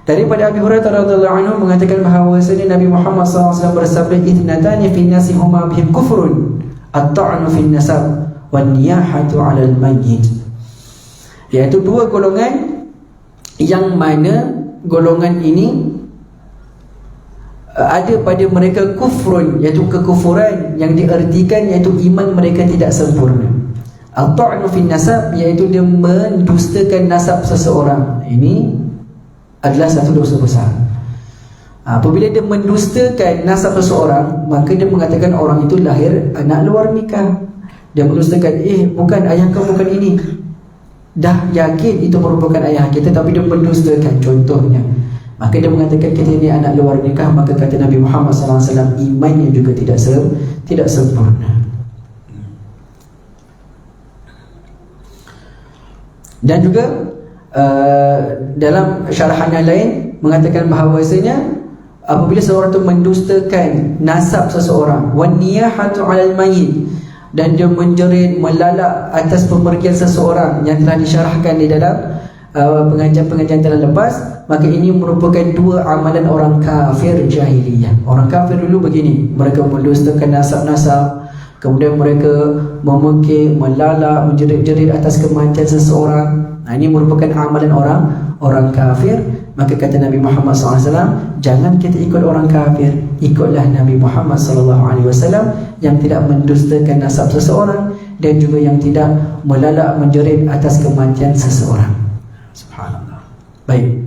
[SPEAKER 1] Daripada Abi Hurairah radhiyallahu anhu mengatakan bahawasanya Nabi Muhammad SAW bersabda, "Ithnatani fi nasi huma bihim kufrun, at-ta'nu fi nasab wan niyahatu 'ala al-mayyit." Iaitu 2 golongan yang mana golongan ini ada pada mereka kufrun, iaitu kekufuran yang diartikan iaitu iman mereka tidak sempurna. At-ta'nu fi nasab, iaitu dia mendustakan nasab seseorang. Ini adalah satu dosa besar. Apabila dia mendustakan nasab seseorang, maka dia mengatakan orang itu lahir anak luar nikah. Dia mendustakan, bukan, ayah kau bukan ini. Dah yakin itu merupakan ayah kita, tapi dia mendustakan, contohnya. Maka dia mengatakan kita ini anak luar nikah. Maka kata Nabi Muhammad SAW, imannya juga tidak sempurna. Dan juga dalam syarahan yang lain mengatakan bahawasanya apabila seorang itu mendustakan nasab seseorang, wan niyahatu 'alal mayyit, dan dia menjerit, melalak atas pemergian seseorang yang telah disyarahkan di dalam pengajian-pengajian telah lepas, maka ini merupakan 2 amalan orang kafir jahiliyah. Orang kafir dulu begini, mereka mendustakan nasab-nasab, kemudian mereka memungkir, melalak, menjerit-jerit atas kematian seseorang. Ini merupakan amalan orang kafir. Maka kata Nabi Muhammad SAW, jangan kita ikut orang kafir, ikutlah Nabi Muhammad SAW yang tidak mendustakan nasab seseorang dan juga yang tidak melalak, menjerit atas kematian seseorang. Subhanallah. Baik.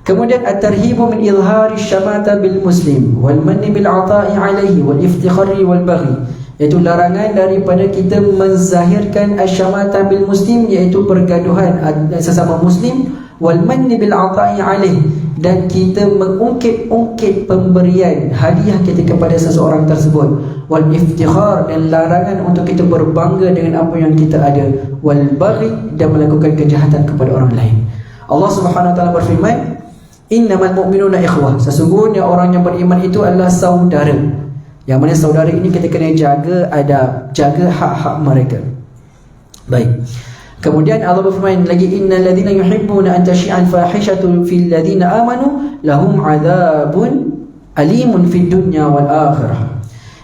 [SPEAKER 1] Kemudian at-tarhibu min izhari syamata bil muslim wal manni bil ata'i alaihi wal iftikhari wal baghi, iaitu larangan daripada kita menzahirkan asyamata bil muslim, iaitu pergaduhan sesama muslim, wal manni bil ata'i alaih, dan kita mengungkit-ungkit pemberian hadiah kita kepada seseorang tersebut, wal iftikhar, dan larangan untuk kita berbangga dengan apa yang kita ada, wal baghi, dan melakukan kejahatan kepada orang lain. Allah Subhanahu wa taala berfirman, innamal mu'minuna ikhwah, sesungguhnya orang yang beriman itu adalah saudara. Yang mana saudara ini kita kena jaga adab, jaga hak-hak mereka. Baik. Kemudian Allah berfirman lagi, innal ladzina yuhibbuna an tashi'al fahishatu fil ladzina amanu lahum adzabun alimun fid dunya wal akhirah.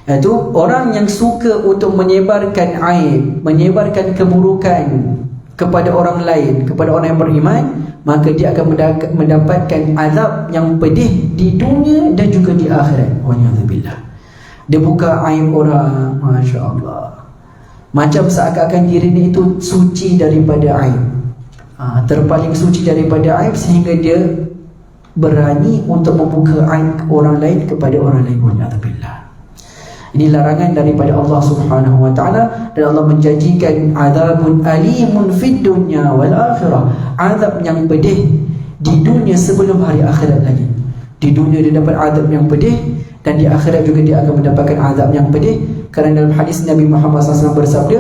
[SPEAKER 1] Iaitu orang yang suka untuk menyebarkan aib, menyebarkan keburukan kepada orang lain, kepada orang yang beriman, maka dia akan mendapatkan azab yang pedih di dunia dan juga di akhirat. Waliyadzubillah. Dia buka aib orang, Masya Allah, macam seakan-akan dirinya itu suci daripada aib, terpaling suci daripada aib, sehingga dia berani untuk membuka aib orang lain kepada orang lain. Waliyadzubillah. Ini larangan daripada Allah Subhanahu wa taala, dan Allah menjanjikan azabun alimun fid dunya wal akhirah, azab yang pedih di dunia sebelum hari akhirat lagi. Di dunia dia dapat azab yang pedih, dan di akhirat juga dia akan mendapatkan azab yang pedih. Kerana dalam hadis Nabi Muhammad SAW bersabda,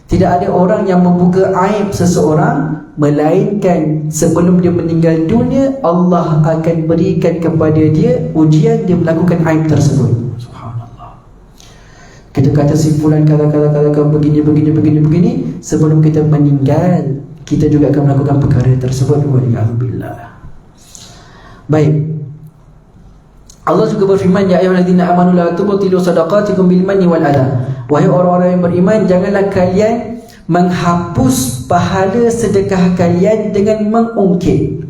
[SPEAKER 1] tidak ada orang yang membuka aib seseorang melainkan sebelum dia meninggal dunia Allah akan berikan kepada dia ujian dia melakukan aib tersebut. Subhanallah. Kita kata simpulan kata-kata begini, sebelum kita meninggal kita juga akan melakukan perkara tersebut. Waliyahzubillah. Baik, Allah juga berfirman, ya ayyuhalladzina amanu la tubtilu shadaqatikum bil manni wal adha. Wahai orang-orang yang beriman, janganlah kalian menghapus pahala sedekah kalian dengan mengungkit.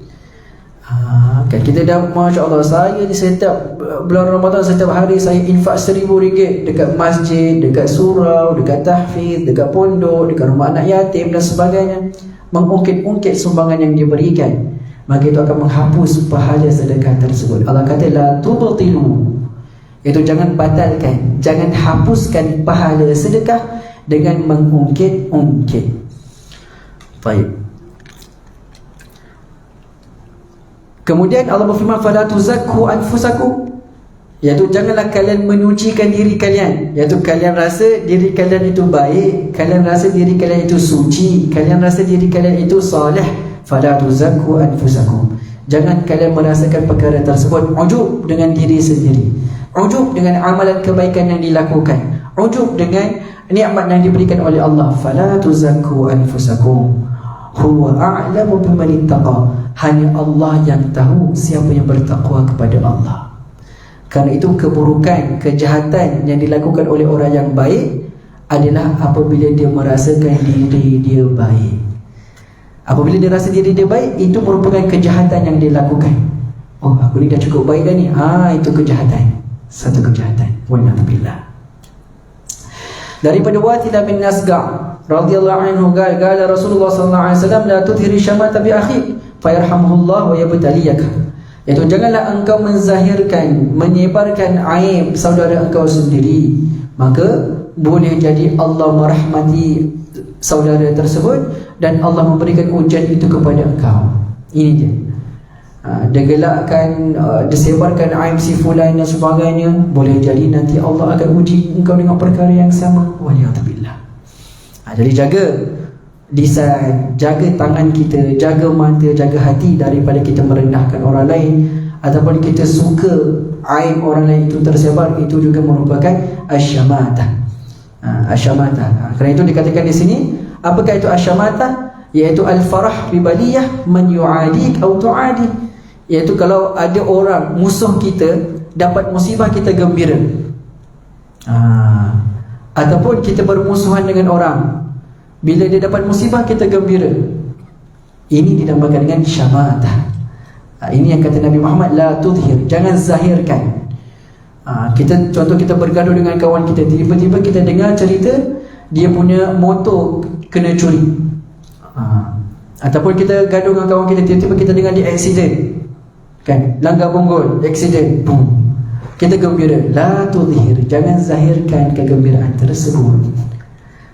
[SPEAKER 1] Kan kita dah, Masya Allah, saya di setiap bulan Ramadan, setiap hari saya infak RM1,000 dekat masjid, dekat surau, dekat tahfiz, dekat pondok, dekat rumah anak yatim dan sebagainya. Mengungkit-ungkit sumbangan yang diberikan, maka itu akan menghapus pahala sedekah tersebut. Allah kata la tubtilu, itu jangan batalkan, jangan hapuskan pahala sedekah dengan mengungkit-ungkit. Baik. Kemudian Allah berfirman, fala tuzakku anfusakum, iaitu janganlah kalian menyucikan diri kalian, iaitu kalian rasa diri kalian itu baik, kalian rasa diri kalian itu suci, kalian rasa diri kalian itu saleh. Fala tuzakku anfusakum, jangan kalian merasakan perkara tersebut ujub dengan diri sendiri, ujub dengan amalan kebaikan yang dilakukan, ujub dengan nikmat yang diberikan oleh Allah. Fala tuzakku anfusakum huwa a'lamu biman ittaqa, hanya Allah yang tahu siapa yang bertakwa kepada Allah. Karena itu keburukan, kejahatan yang dilakukan oleh orang yang baik adalah apabila dia merasakan diri dia baik. Apabila dia rasa diri dia baik, itu merupakan kejahatan yang dia lakukan. Oh, aku ni dah cukup baik dah ni. Itu kejahatan, satu kejahatan. Walhamdulillah. Daripada Wathilah bin Nasga' radhiyallahu anhu qala Rasulullah sallallahu alaihi wasallam, la tudhiri syamata bi akhi fayarhamuhullah wa yabtaliyaka. Iaitu janganlah engkau menzahirkan, menyebarkan aib saudara engkau sendiri, maka boleh jadi Allah merahmati saudara tersebut dan Allah memberikan ujian itu kepada engkau. Ini dia. Dia gelakkan, disebarkan aib si fulan dan sebagainya, boleh jadi nanti Allah akan uji engkau dengan perkara yang sama. Waliyahzubillah. Jadi jaga lisan, jaga tangan kita, jaga mata, jaga hati daripada kita merendahkan orang lain ataupun kita suka aib orang lain itu tersebar. Itu juga merupakan asyamatah. Asyamatah. Kerana itu dikatakan di sini, apakah itu asyamatah? Iaitu al-farah bibaliyah man yu'adik atau tu'adi, iaitu kalau ada orang musuh kita dapat musibah, kita gembira. Ataupun kita bermusuhan dengan orang, bila dia dapat musibah kita gembira. Ini dinamakan dengan syamatah. Ini yang kata Nabi Muhammad, la tudhir, jangan zahirkan. Kita, contoh kita bergaduh dengan kawan kita, tiba-tiba kita dengar cerita dia punya motor kena curi. Ataupun kita gaduh dengan kawan kita, tiba-tiba kita dengar dia accident, kan, langgar bonggol, accident, boom. Kita gembira. La tudhir, jangan zahirkan kegembiraan tersebut.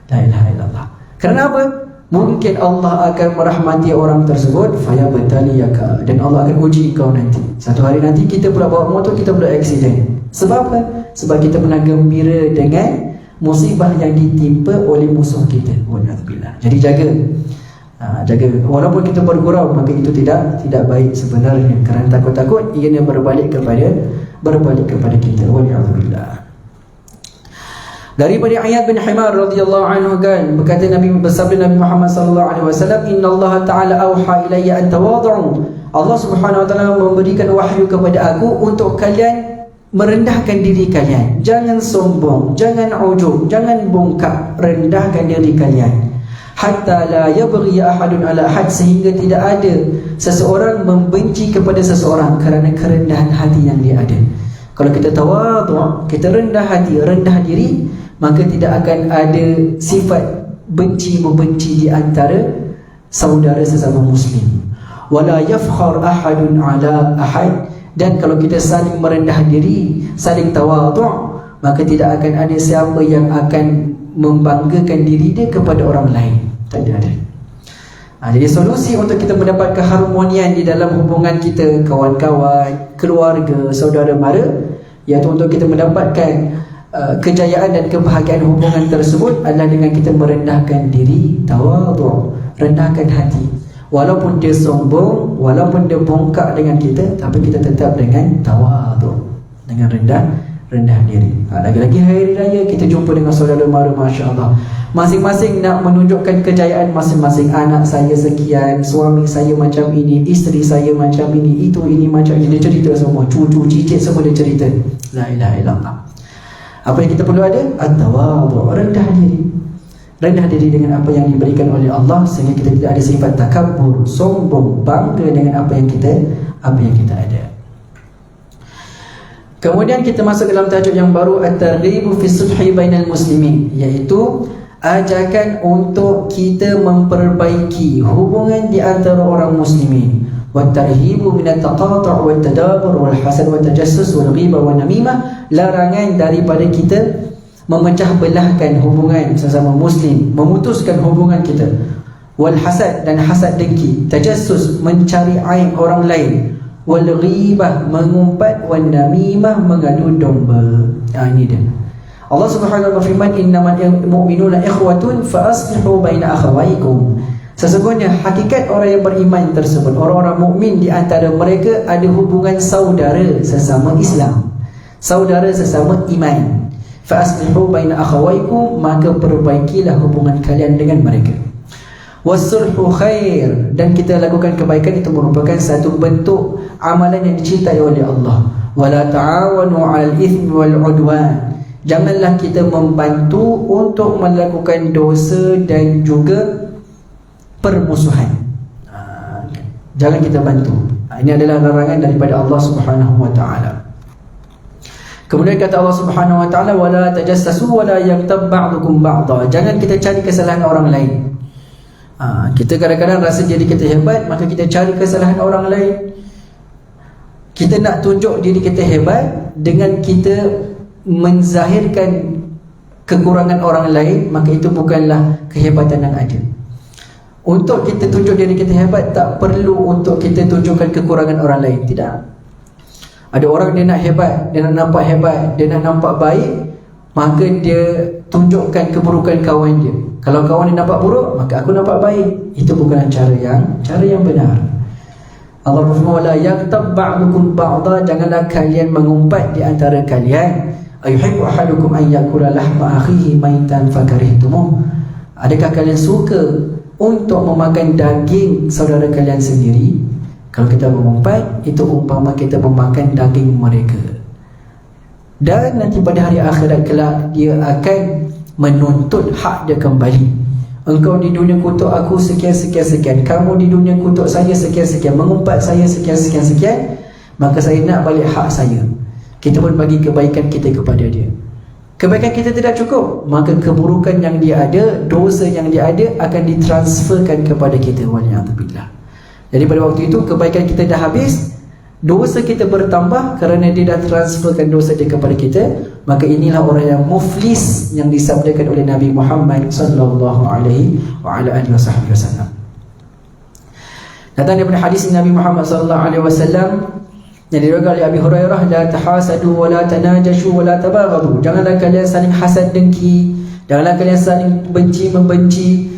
[SPEAKER 1] La ilaha illallah. Kerana apa? Mungkin Allah akan merahmati orang tersebut, fayabtaliyaka, dan Allah akan uji kau nanti. Satu hari nanti kita pula bawa motor, kita pula accident. Sebab apa? Sebab kita pernah gembira dengan musibah yang ditimpa oleh musuh kita. Walhamdulillah. Jadi jaga. Jaga, walaupun kita bergurau, maka itu tidak baik sebenarnya, kerana takut-takut ianya berbalik kepada kita. Walhamdulillah. Daripada Ayad bin Himar radhiyallahu anhu kan, berkata bersabda Nabi Muhammad sallallahu alaihi wasallam, innallaha ta'ala auha ilayya an tawadhu, Allah Subhanahu wa taala memberikan wahyu kepada aku untuk kalian merendahkan diri kalian, jangan sombong, jangan ujub, jangan bongkak, rendahkan diri kalian. Hatta la yabghi ahadun ala ahad, sehingga tidak ada seseorang membenci kepada seseorang kerana kerendahan hati yang dia ada. Kalau kita tawadhu, kita rendah hati, rendah diri, maka tidak akan ada sifat benci-membenci di antara saudara sesama muslim. Wala yafkhar ahadun ala ahad, dan kalau kita saling merendah diri, saling tawadhu, maka tidak akan ada siapa yang akan membanggakan diri dia kepada orang lain. Tak ada. Jadi solusi untuk kita mendapat keharmonian di dalam hubungan kita, kawan-kawan, keluarga, saudara mara, iaitu untuk kita mendapatkan kejayaan dan kebahagiaan hubungan tersebut adalah dengan kita merendahkan diri, tawadhu', rendahkan hati. Walaupun dia sombong, walaupun dia bongkak dengan kita, tapi kita tetap dengan tawadhu', dengan rendah diri. Lagi-lagi hari raya kita jumpa dengan saudara mara, Masya Allah, masing-masing nak menunjukkan kejayaan masing-masing. Anak saya sekian, suami saya macam ini, isteri saya macam ini, itu ini macam ini. Dia cerita semua, cucu, cicit semua dia cerita. La ilaha illallah. Apa yang kita perlu ada? At-tawadhu', rendah diri. Rendah diri dengan apa yang diberikan oleh Allah, sehingga kita tidak ada sifat takabur, sombong, bangga dengan apa yang kita ada. Kemudian kita masuk dalam tajuk yang baru, at-targhibu fi sulhi bainal muslimin, iaitu ajakan untuk kita memperbaiki hubungan di antara orang muslimin. Wat-tarhibu min at-taqatu' wat-tadabur wal-hasad wat-tajassus wal-ghibah wan-namimah, larangan daripada kita memecah belahkan hubungan sesama muslim, memutuskan hubungan kita. Wal-hasad, dan hasad dengki. Tajassus, mencari aib orang lain. Wal-ghibah, mengumpat. Wan-namimah, mengadu domba. Ini dia. Allah Subhanahu wa ta'ala berfirman, innamal mu'minuna ikhwatun fa aslihu baina akhawaykum. Sesungguhnya hakikat orang yang beriman tersebut, orang-orang mukmin di antara mereka ada hubungan saudara sesama Islam, saudara sesama iman. Fa aslihu baina akhawaykum, maka perbaikilah hubungan kalian dengan mereka. Wasulhu khair, dan kita lakukan kebaikan itu merupakan satu bentuk amalan yang dicintai oleh Allah. Wala ta'awanu 'alal itsmi wal 'udwan, janganlah kita membantu untuk melakukan dosa dan juga permusuhan. Jangan kita bantu. Ini adalah larangan daripada Allah Subhanahu wa ta'ala. Kemudian kata Allah Subhanahu wa ta'ala, wala tajassasu wala yaghtab ba'dukum ba'dha, jangan kita cari kesalahan orang lain. Kita kadang-kadang rasa diri kita hebat, maka kita cari kesalahan orang lain. Kita nak tunjuk diri kita hebat dengan kita menzahirkan kekurangan orang lain, maka itu bukanlah kehebatan yang ada. Untuk kita tunjuk diri kita hebat, tak perlu untuk kita tunjukkan kekurangan orang lain. Tidak. Ada orang dia nak hebat, dia nak nampak hebat, dia nak nampak baik, maka dia tunjukkan keburukan kawan dia. Kalau kawan dia nampak buruk, maka aku nampak baik. Itu bukan cara yang benar. Allah berfirman, wala yaghtab ba'dukum ba'dha, janganlah kalian mengumpat di antara kalian. Ayuhibbu ahadukum an yakula lahma akhihi maitan fakarihtumuh, adakah kalian suka untuk memakan daging saudara kalian sendiri? Kalau kita mengumpat, itu umpama kita memakan daging mereka. Dan nanti pada hari akhirat kelak, dia akan menuntut hak dia kembali. Engkau di dunia kutuk aku sekian-sekian-sekian, kamu di dunia kutuk saya sekian-sekian, mengumpat saya sekian-sekian-sekian, maka saya nak balik hak saya. Kita pun bagi kebaikan kita kepada dia. Kebaikan kita tidak cukup, maka keburukan yang dia ada, dosa yang dia ada akan ditransferkan kepada kita. Waliyahzubillah. Jadi pada waktu itu kebaikan kita dah habis, dosa kita bertambah kerana dia dah transferkan dosa dia kepada kita. Maka inilah orang yang muflis yang disabdakan oleh Nabi Muhammad sallallahu alaihi wasallam. Datang daripada hadis Nabi Muhammad sallallahu alaihi wasallam yang diriwayatkan oleh Abi Hurairah, la tahasadu wa la tanajashu wa la tabaghadu, janganlah kalian saling hasad dengki, janganlah kalian saling benci membenci,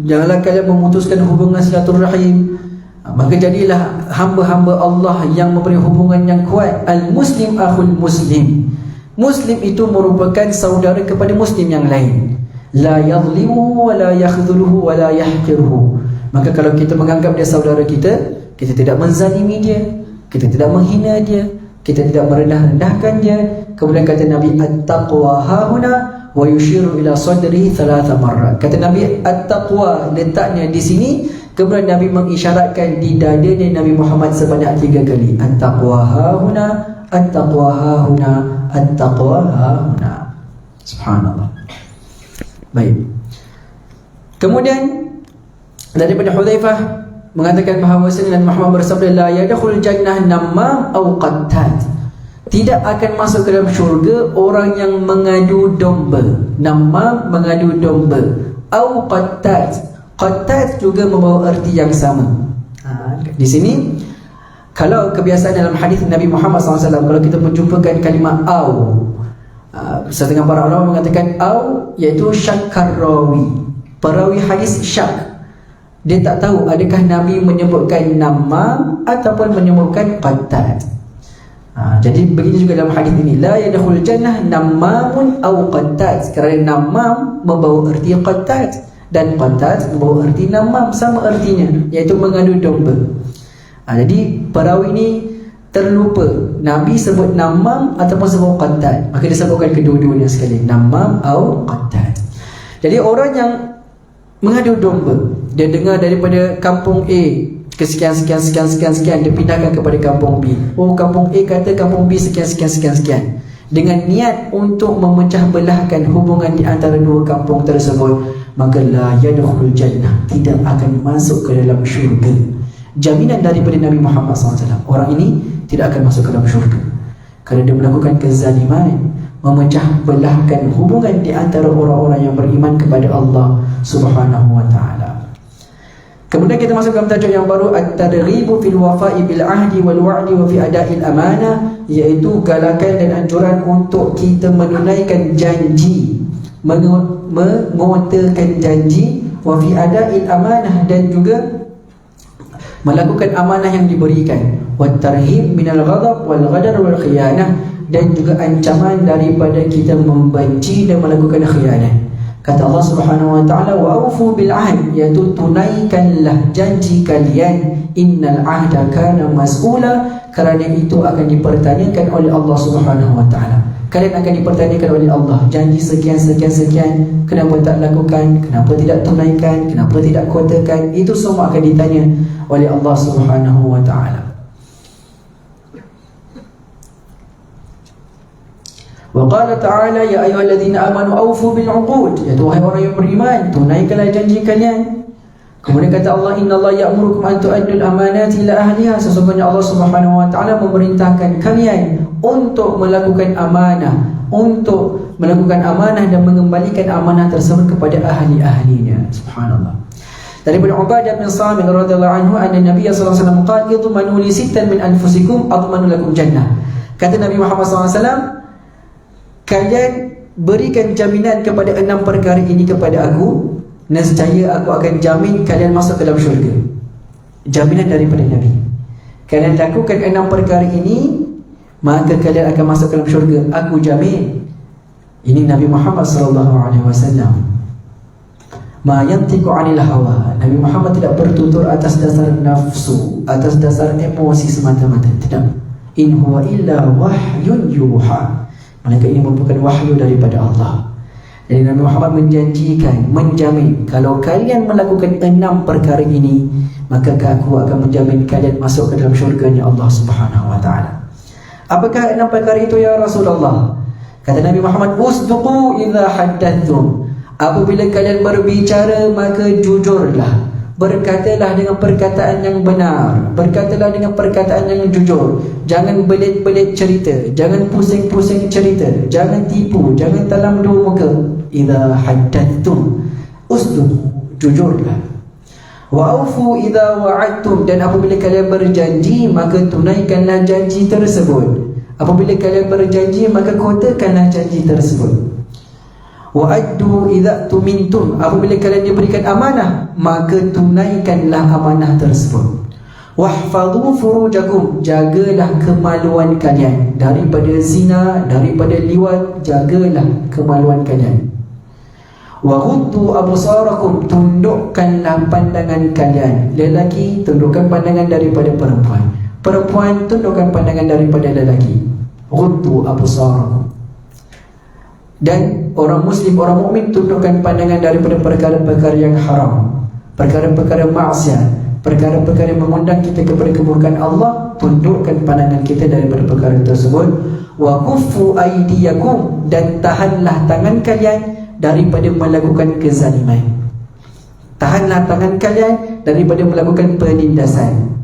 [SPEAKER 1] janganlah kalian memutuskan hubungan silaturahim. Maka jadilah hamba-hamba Allah yang memberi hubungan yang kuat. Al-muslim akhul muslim, muslim itu merupakan saudara kepada muslim yang lain. La yadhlimuhu wa la yakhdhuluhu wa la yahqiruhu. Maka kalau kita menganggap dia saudara kita, kita tidak menzalimi dia, kita tidak menghina dia, kita tidak merendah-rendahkan dia. Kemudian kata Nabi, at-taqwa hahuna, wa yushiru ila sadri 3 marrat. Kata Nabi, at-taqwa letaknya di sini. Kemudian Nabi mengisyaratkan di dadanya Nabi Muhammad sebanyak 3 kali. At-taqwa hahuna, at-taqwa hahuna, at-taqwa hahuna. Subhanallah. Baik. Kemudian daripada Hudzaifah mengatakan bahawa Nabi Muhammad bersabda, la yadkhul jannah namam aw qattat, tidak akan masuk ke dalam syurga orang yang mengadu domba. Namam, mengadu domba. Aw qattat, Qattat juga membawa erti yang sama. Di sini, kalau kebiasaan dalam hadis Nabi Muhammad SAW, kalau kita menjumpakan kalimah au, setengah para ulama mengatakan au iaitu syakkar rawi. Perawi hadis syak, dia tak tahu adakah Nabi menyebutkan namam ataupun menyebutkan qattat. Jadi begini juga dalam hadis ini, la yadkhul jannah namamun au qattat, kerana namam membawa erti qattat dan qattat membawa erti namam, sama ertinya, iaitu mengadu domba. Jadi perawi ini terlupa Nabi sebut namam ataupun sebut qattat, maka disebutkan kedua-duanya sekali, namam atau qattat. Jadi orang yang mengadu domba, dia dengar daripada kampung A ke sekian, dia pindahkan kepada kampung B. Oh, kampung A kata kampung B sekian, dengan niat untuk memecah belahkan hubungan di antara dua kampung tersebut, maka la yadkhul jannah, tidak akan masuk ke dalam syurga. Jaminan daripada Nabi Muhammad SAW, orang ini tidak akan masuk ke dalam syurga kerana dia melakukan kezaliman, memecah belahkan hubungan di antara orang-orang yang beriman kepada Allah Subhanahu wa ta'ala. Kemudian kita masuk dalam tajuk yang baru, at-targhibu fil wafa'i bil ahdi wal wa'di wa fi ada'il amanah, iaitu galakan dan anjuran untuk kita menunaikan janji, mengotakan janji, wa fi ada'il amanah, dan juga melakukan amanah yang diberikan, wa tarhib minal ghadab wal ghadar wal khiyanah, dan juga ancaman daripada kita membenci dan melakukan khianat. Kata Allah Subhanahu wa ta'ala, wa aufu bil ahd, iaitu tunaikanlah janji kalian, innal ahda kana mas'ula, kerana itu akan dipertanyakan oleh Allah Subhanahu wa ta'ala. Kalian akan dipertanyakan oleh Allah, janji sekian, kenapa tak lakukan, kenapa tidak tunaikan, kenapa tidak kotakan, itu semua akan ditanya oleh Allah Subhanahu wa ta'ala. Wa qala ta'ala, ya ayyuhalladzina amanu awfu bil 'uqud, iaitu wahai orang yang beriman, tunaikanlah janji kalian. Kemudian kata Allah, innallaha ya'murukum an tu'addul amanati ila ahliha, sesungguhnya Allah Subhanahu wa ta'ala memerintahkan kalian untuk melakukan amanah dan mengembalikan amanah tersebut kepada ahli-ahlinya. Subhanallah. Daripada Ubadah bin Samit radhiyallahu anhu, anna Nabi sallallahu alaihi wasallam qala, idmanu li sittan min anfusikum admanu lakum jannah. Kata Nabi Muhammad sallallahu alaihi wasallam, kalian berikan jaminan kepada 6 perkara ini kepada aku, nescaya aku akan jamin kalian masuk ke dalam syurga. Jaminan daripada Nabi. Kalian lakukan 6 perkara ini, maka kalian akan masuk ke dalam syurga, aku jamin. Ini Nabi Muhammad sallallahu alaihi wasallam. Ma yantiqu 'anil hawa. Nabi Muhammad tidak bertutur atas dasar nafsu, atas dasar emosi semata-mata, tidak. In huwa illa wahyun yuha. Maka ini merupakan wahyu daripada Allah. Jadi Nabi Muhammad menjamin, kalau kalian melakukan 6 perkara ini, maka aku akan menjamin kalian masuk ke dalam syurganya Allah Subhanahu wa ta'ala. Apakah 6 perkara itu ya Rasulullah? Kata Nabi Muhammad, usduqu idza haddathtum. Apabila kalian berbicara, maka jujurlah. Berkatalah dengan perkataan yang benar, berkatalah dengan perkataan yang jujur. Jangan belit-belit cerita, jangan pusing-pusing cerita, jangan tipu, jangan talam dua muka. Idza haddathtum usduq, jujurlah. Wa aufu idza wa'adtum, dan apabila kalian berjanji, maka tunaikanlah janji tersebut. Apabila kalian berjanji, maka kotakanlah janji tersebut. Wa addu idza tumintum, apabila kalian diberikan amanah, maka tunaikanlah amanah tersebut. Wahfadhu furujakum, jagalah kemaluan kalian daripada zina, daripada liwat, jagalah kemaluan kalian. Wa ghuddu absarakum, tundukkanlah pandangan kalian. Lelaki tundukkan pandangan daripada perempuan, perempuan tundukkan pandangan daripada lelaki. Ghuddu absarakum. Dan orang Muslim, orang mukmin tundukkan pandangan daripada perkara-perkara yang haram, perkara-perkara maksiat, perkara-perkara yang mengundang kita kepada kemurkaan Allah. Tundukkan pandangan kita daripada perkara tersebut. Wa kuffu aydiyakum, dan tahanlah tangan kalian daripada melakukan kezaliman. Tahanlah tangan kalian daripada melakukan penindasan.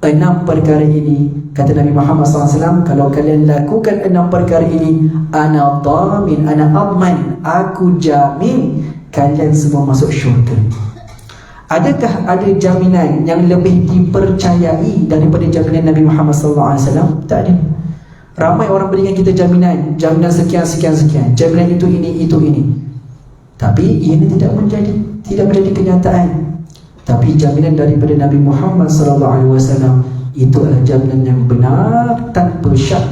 [SPEAKER 1] 6 perkara ini, kata Nabi Muhammad SAW, kalau kalian lakukan 6 perkara ini, ana dhamin, ana adman, aku jamin kalian semua masuk syurga. Adakah ada jaminan yang lebih dipercayai daripada jaminan Nabi Muhammad SAW? Tak ada. Ramai orang berikan kita jaminan sekian, jaminan itu ini. Tapi ini tidak menjadi kenyataan. Tapi jaminan daripada Nabi Muhammad SAW itu adalah jaminan yang benar, tanpa syak,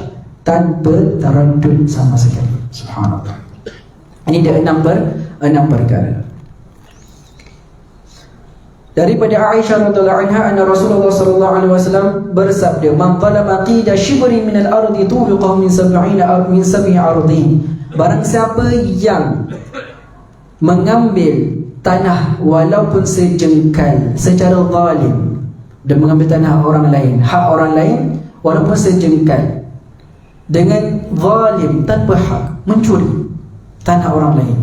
[SPEAKER 1] tanpa taraddud sama sekali. Subhanallah. Ini dia enam perkara. Daripada Aisyah radhiyallahu anha, anna Rasulullah sallallahu alaihi wasallam bersabda, "Man talaba qida shibrin min al-ardi tubiqahu min sab'i ardin." Barang siapa yang mengambil tanah walaupun sejengkal secara zalim, dan mengambil tanah orang lain, hak orang lain walaupun sejengkal, dengan zalim, tanpa hak, mencuri tanah orang lain.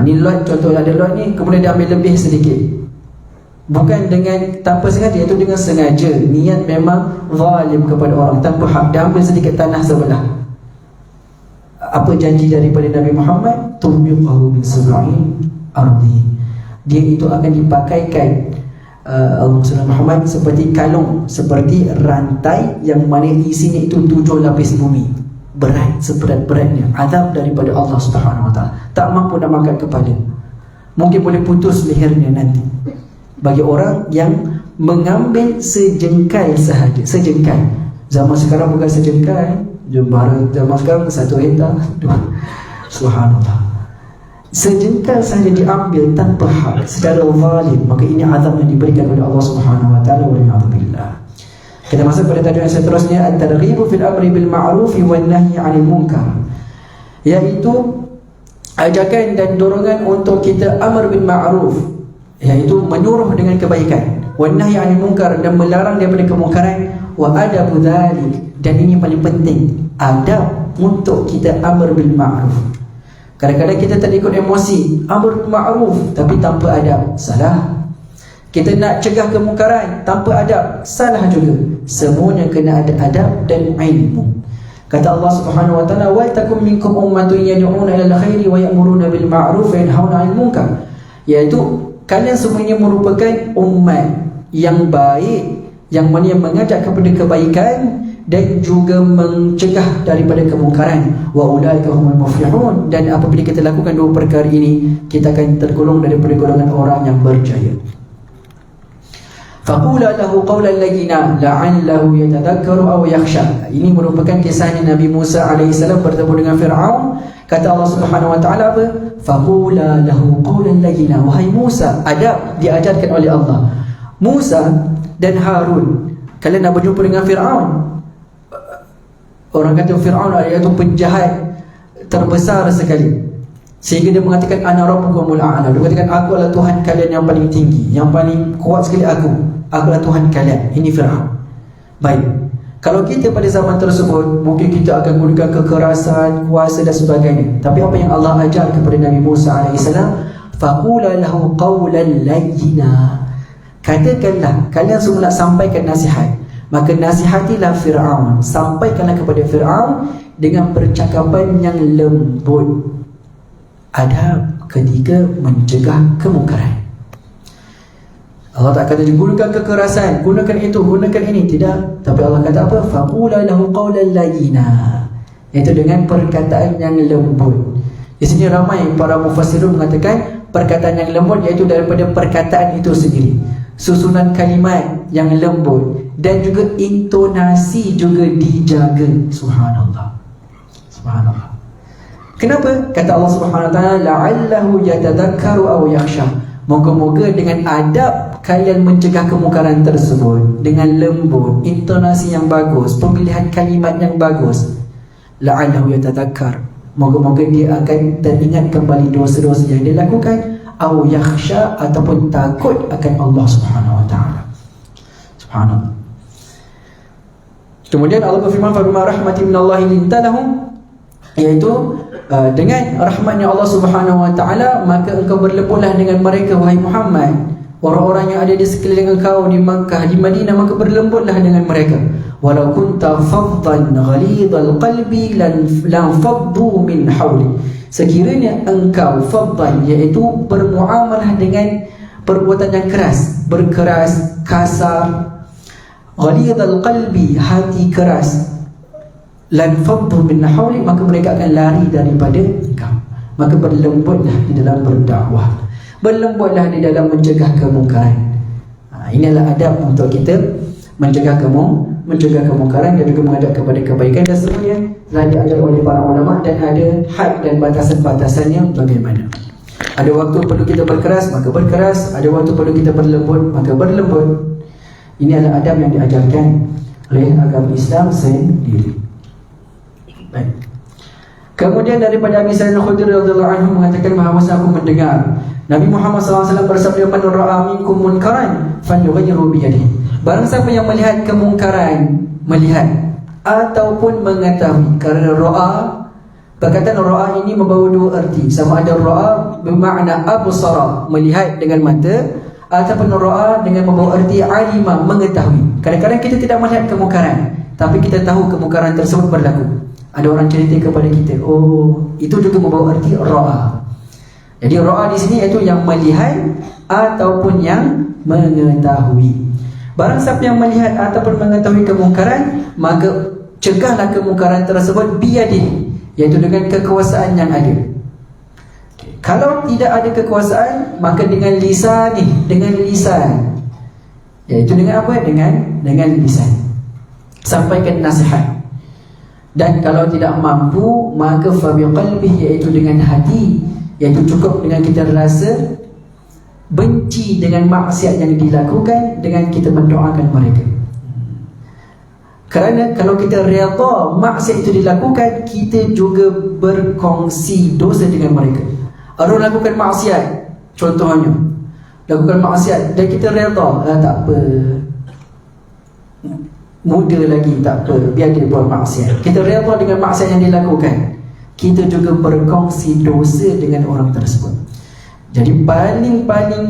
[SPEAKER 1] Ni lot, contoh ada lot ni, kemudian dia ambil lebih sedikit, bukan dengan tanpa sengaja, iaitu dengan sengaja, niat memang zalim kepada orang, tanpa hak, dia ambil sedikit tanah sebelah. Apa janji daripada Nabi Muhammad? Tubiqahu min sab'in ardi. Dia itu akan dipakaikan Allah SWT Muhammad seperti kalung, seperti rantai yang mana isinya itu 7 lapis bumi. Berat, seberat-beratnya azab daripada Allah SWT. Tak mampu nak makan kepala, mungkin boleh putus lehernya nanti. Bagi orang yang mengambil sejengkal sahaja. Sejengkal. Zaman sekarang bukan sejengkal, zaman sekarang 1 hektar. Subhanallah. Sejengkal sahaja diambil tanpa hak, secara zalim, maka ini azab yang diberikan oleh Allah Subhanahu wa taala. Walhamdulillah. Kita masuk pada tajuk yang seterusnya, at-targhibu fil amri bil ma'ruf wan nahyi 'anil munkar, iaitu ajakan dan dorongan untuk kita amar bil ma'ruf, iaitu menyuruh dengan kebaikan, wan nahyi 'anil munkar, dan melarang daripada kemungkaran, wa adabu dzalik, dan ini paling penting, adab untuk kita amar bil ma'ruf. Kadang-kadang kita tak ikut emosi, amar bil ma'ruf tapi tanpa adab, salah. Kita nak cegah kemungkaran tanpa adab, salah juga. Semuanya kena ada adab dan ilmu. Kata Allah Subhanahu wa taala, "Wa takum minkum ummatun yad'una ila al-khairi wa ya'muruna bil ma'ruf wa yanhauna 'anil munkar." Iaitu kalian semuanya merupakan umat yang baik, yang mana yang mengajak kepada kebaikan dan juga mencegah daripada kemungkaran. Wa ulaika humul muflihun, dan apabila kita lakukan 2 perkara ini, kita akan tergolong daripada golongan orang yang berjaya. Faqula lahu qawlan layyina la'allahu yatadhakkaru aw yakhsha. Ini merupakan kisahnya Nabi Musa alaihissalam bertemu dengan Firaun. Kata Allah Subhanahu wa taala apa? Faqula lahu qawlan layyina. Wahai Musa, adab diajarkan oleh Allah. Musa dan Harun, kalian nak berjumpa dengan Firaun. Orang kata Firaun iaitu penjahat terbesar sekali, sehingga dia mengatakan ana rabbukumul a'la. Dia katakan aku adalah Tuhan kalian yang paling tinggi, yang paling kuat sekali, aku adalah Tuhan kalian. Ini Firaun. Baik, kalau kita pada zaman tersebut, mungkin kita akan gunakan kekerasan, kuasa dan sebagainya. Tapi apa yang Allah ajar kepada Nabi Musa alaihissalam, faqula lahu qawlan layyina. Katakanlah, kalian semua nak sampaikan nasihat, maka nasihatilah Fir'aun, sampaikanlah kepada Fir'aun dengan percakapan yang lembut. Adab ketika mencegah kemungkaran. Allah tak kata gunakan kekerasan, gunakan itu, gunakan ini, tidak. Tapi Allah kata apa? Faqula lahu qawlan layyina, iaitu dengan perkataan yang lembut. Di sini ramai para mufassirun mengatakan perkataan yang lembut iaitu daripada perkataan itu sendiri, susunan kalimat yang lembut, dan juga intonasi juga dijaga. Subhanallah. Subhanallah. Kenapa? Kata Allah Subhanahu wa taala, la'allahu yatadhakkaru aw yakhsha. Moga-moga dengan adab kalian mencegah kemungkaran tersebut, dengan lembut, intonasi yang bagus, pemilihan kalimat yang bagus. La'allahu yatadhakkar, moga-moga dia akan teringat kembali dosa-dosa yang dia lakukan, aw yakhsha, ataupun takut akan Allah Subhanahu wa taala. Subhanallah. Kemudian Allah berfirman, fa bima rahmatin minallahi linta lahum, iaitu dengan rahmatnya Allah Subhanahu wa taala maka engkau berlebutlah dengan mereka, wahai Muhammad. Orang-orang yang ada di sekeliling engkau di Makkah, di Madinah, maka berlembutlah dengan mereka. Walau kunta faddan ghalidhal qalbi lan faddu min hawli. Sekiranya engkau faddan, iaitu bermuamalah dengan perbuatan yang keras, berkeras, kasar. Ghalidhal qalbi, hati keras. Lan faddu min hawlik, maka mereka akan lari daripada engkau. Maka berlembutlah di dalam berdakwah, berlembutlah di dalam mencegah kemungkaran. Inilah adab untuk kita mencegah kemungkaran dan juga menghadap kepada kebaikan, dan semuanya telah diajar oleh para ulama, dan ada had dan batasan-batasannya bagaimana. Ada waktu perlu kita berkeras, maka berkeras. Ada waktu perlu kita berlembut, maka berlembut. Ini adalah adab yang diajarkan oleh agama Islam sendiri. Baik. Kemudian daripada Abi Sa'id Al-Khudri radhiyallahu anhu mengatakan bahawa aku mendengar Nabi Muhammad SAW bersabda, "Man ra'a minkum munkaran falyughayyirhu bi yadihi." Barang siapa yang melihat kemungkaran, melihat ataupun mengetahui. Kerana ra'a, perkataan ra'a ini membawa dua erti. Sama ada ra'a bermakna absara, melihat dengan mata, ataupun ra'a dengan membawa erti alima, mengetahui. Kadang-kadang kita tidak melihat kemungkaran, tapi kita tahu kemungkaran tersebut berlaku. Ada orang cerita kepada kita, oh, itu juga membawa erti ra'a. Jadi ra'a di sini iaitu yang melihat ataupun yang mengetahui. Barang siapa yang melihat ataupun mengetahui kemungkaran, maka cegahlah kemungkaran tersebut biyadih, iaitu dengan kekuasaan yang ada. Kalau tidak ada kekuasaan, maka dengan lisan, iaitu dengan apa? Dengan lisan. Sampaikan nasihat. Dan kalau tidak mampu, maka fabiqalbih, iaitu dengan hati, iaitu cukup dengan kita rasa benci dengan maksiat yang dilakukan, dengan kita mendoakan mereka. Kerana kalau kita redha maksiat itu dilakukan, kita juga berkongsi dosa dengan mereka. Orang lakukan maksiat, contohnya lakukan maksiat, dan kita redha, tak apa, muda lagi, tak apa, biar dia buat maksiat. Kita redha dengan maksiat yang dilakukan, kita juga berkongsi dosa dengan orang tersebut. Jadi paling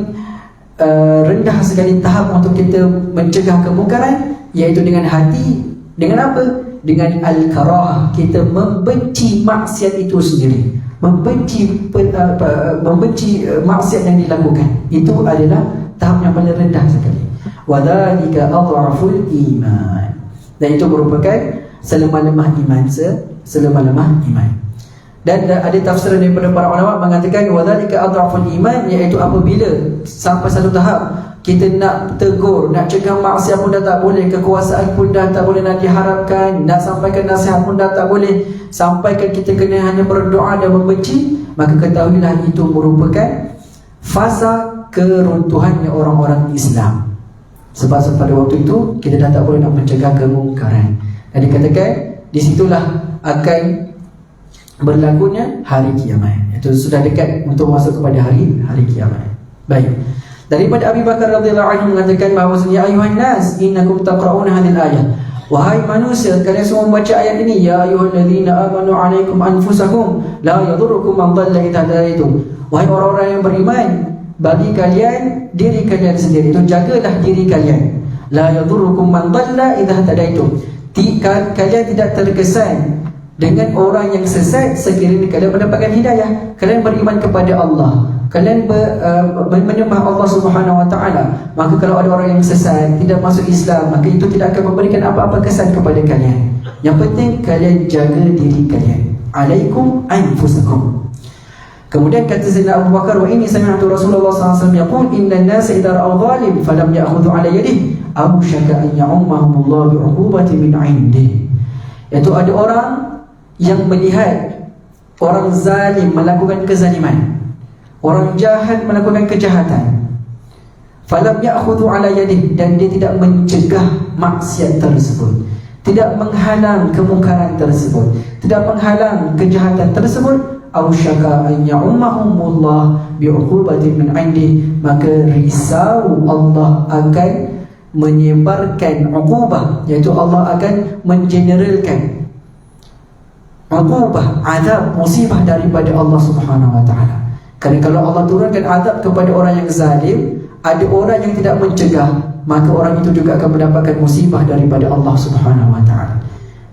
[SPEAKER 1] rendah sekali tahap untuk kita mencegah kemungkaran, iaitu dengan hati. Dengan apa? Dengan al-karahah, kita membenci maksiat itu sendiri, membenci maksiat yang dilakukan. Itu adalah tahap yang paling rendah sekali. Wadzalika adhaful iman, dan itu merupakan selemah-lemah iman, selemah-lemah iman. Dan ada tafsiran daripada para ulama mengatakan wadzalika adhaful iman, iaitu apabila sampai satu tahap kita nak tegur, nak cegah maksiat pun dah tak boleh, kekuasaan pun dah tak boleh nak diharapkan, nak sampaikan nasihat pun dah tak boleh, sampaikan kita kena hanya berdoa dan membenci, maka ketahuilah itu merupakan fasa keruntuhannya orang-orang Islam. Sebab pada waktu itu kita dah tak boleh nak mencegah kemungkaran. Dan dikatakan disitulah akan berlakunya hari kiamat. Itu sudah dekat untuk masuk kepada hari kiamat. Baik. Daripada Abi Bakar radhiyallahu anhu mengatakan bahawasanya ayuhan nas innakum taqra'una hadhihi al-ayah. Wahai manusia, kalian semua membaca ayat ini. Ya ayyuhallazina amanu 'alaikum anfusakum la yadhurrukum man dhalla idza hadaytum. Wahai orang-orang yang beriman, bagi kalian diri kalian sendiri, itu jagalah diri kalian. La yadhurrukum man dhalla idza hadaytum. Kalian tidak terkesan dengan orang yang sesat sekiranya kalian mendapatkan hidayah. Kalian beriman kepada Allah, kalian menyembah Allah Subhanahu wa taala. Maka kalau ada orang yang sesat, tidak masuk Islam, maka itu tidak akan memberikan apa-apa kesan kepada kalian. Yang penting kalian jaga diri kalian. Alaikum anfusakum. Kemudian kata Sayyidina Abu Bakar, wa inni sami'tu Rasulullah SAW yaqul inna an-nasa idza ra'aw zalim falam ya'khudhu 'ala yadihi aw syaka an ya'ummahumullah bi'uqubati min 'indihi. Iaitu ada orang yang melihat orang zalim melakukan kezaliman, orang jahat melakukan kejahatan, falam ya'khudhu 'ala yadihi, dan dia tidak mencegah maksiat tersebut, tidak menghalang kemungkaran tersebut, tidak menghalang kejahatan tersebut, aw syaka an ya'ummahumullah bi'uqubatin min 'indi, maka risau Allah akan menyebarkan uqubah, iaitu Allah akan mengeneralkan uqubah, azab, musibah daripada Allah Subhanahu wa taala. Kerana kalau Allah turunkan azab kepada orang yang zalim, ada orang yang tidak mencegah, maka orang itu juga akan mendapatkan musibah daripada Allah Subhanahu wa taala.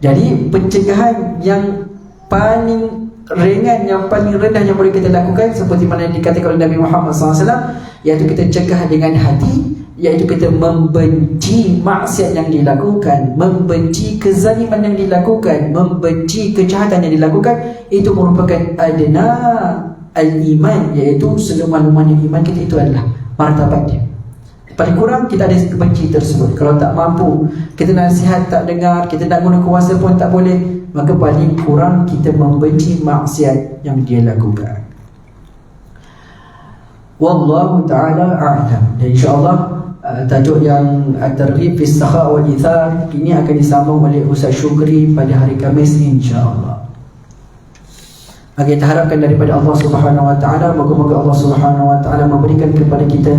[SPEAKER 1] Jadi pencegahan yang paling ringan, yang paling rendah yang boleh kita lakukan, seperti mana yang dikatakan oleh Nabi Muhammad SAW, iaitu kita cegah dengan hati, iaitu kita membenci maksiat yang dilakukan, membenci kezaliman yang dilakukan, membenci kejahatan yang dilakukan. Itu merupakan adna al-iman, iaitu selemah-lemahnya iman kita, itu adalah martabat dia. Paling kurang kita ada benci tersebut. Kalau tak mampu, kita nasihat tak dengar, kita nak guna kuasa pun tak boleh, maka paling kurang kita membenci maksiat yang dia lakukan. Wallahu ta'ala a'lam. Dan insyaAllah tajuk yang At-Targhib fi Sakha' wal Ithar ini akan disambung oleh Ustaz Syukri pada hari Khamis insyaAllah. Kita harapkan daripada Allah Subhanahu Wa Ta'ala, moga-moga Allah Subhanahu Wa Ta'ala memberikan kepada kita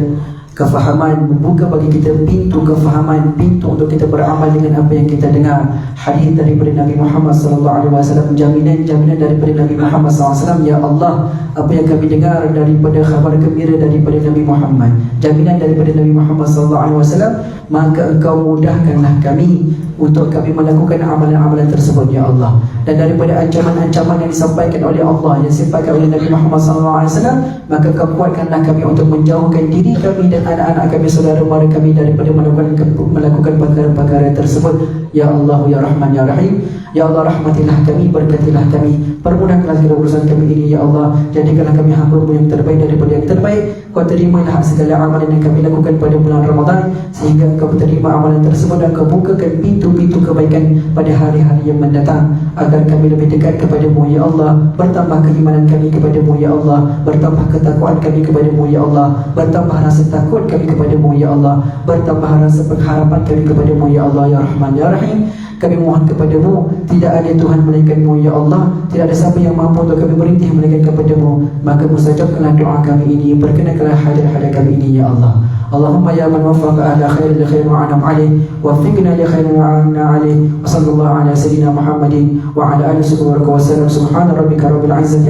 [SPEAKER 1] kefahaman, membuka bagi kita pintu kefahaman, pintu untuk kita beramal dengan apa yang kita dengar. Hadis daripada Nabi Muhammad SAW, jaminan daripada Nabi Muhammad SAW, ya Allah, apa yang kami dengar daripada khabar gembira daripada Nabi Muhammad, jaminan daripada Nabi Muhammad SAW, maka Engkau mudahkanlah kami untuk kami melakukan amalan-amalan tersebut, ya Allah. Dan daripada ancaman-ancaman yang disampaikan oleh Allah, yang disampaikan oleh Nabi Muhammad SAW, maka Kau kuatkanlah kami untuk menjauhkan diri kami dan anak-anak kami, saudara mara kami daripada melakukan perkara-perkara tersebut, ya Allah, ya Rahman, ya Rahim. Ya Allah, rahmatilah kami, berkatilah kami, permudahkanlah segala urusan kami ini, ya Allah. Jadikanlah kami hamba-Mu yang terbaik daripada yang terbaik. Kau terimalah segala amalan yang kami lakukan pada bulan Ramadan, sehingga Kau terima amalan tersebut dan Kau bukakan pintu-pintu kebaikan pada hari-hari yang mendatang, agar kami lebih dekat kepada-Mu, ya Allah. Bertambah keimanan kami kepada-Mu, ya Allah. Bertambah ketakwaan kami kepada-Mu, ya Allah. Bertambah rasa takut kami kepada-Mu, ya Allah. Bertambah rasa pengharapan kami kepada-Mu, ya Allah, ya Rahman, ya Rahim. Kami mohon kepada-Mu, tidak ada Tuhan melainkan-Mu, ya Allah. Tidak ada siapa yang mampu untuk kami merintih melainkan kepada-Mu. Maka mustajabkanlah doa kami ini, perkenankanlah hajat-hajat kami ini, ya Allah. Allahumma ya man waffaqa ahla khairin li khairin wa anam alaih, waffiqna li khairin wa anna alaih. Wa sallallahu ala sayyidina Muhammadin wa ala alihi wa sallam. Subhana rabbika rabbil izzati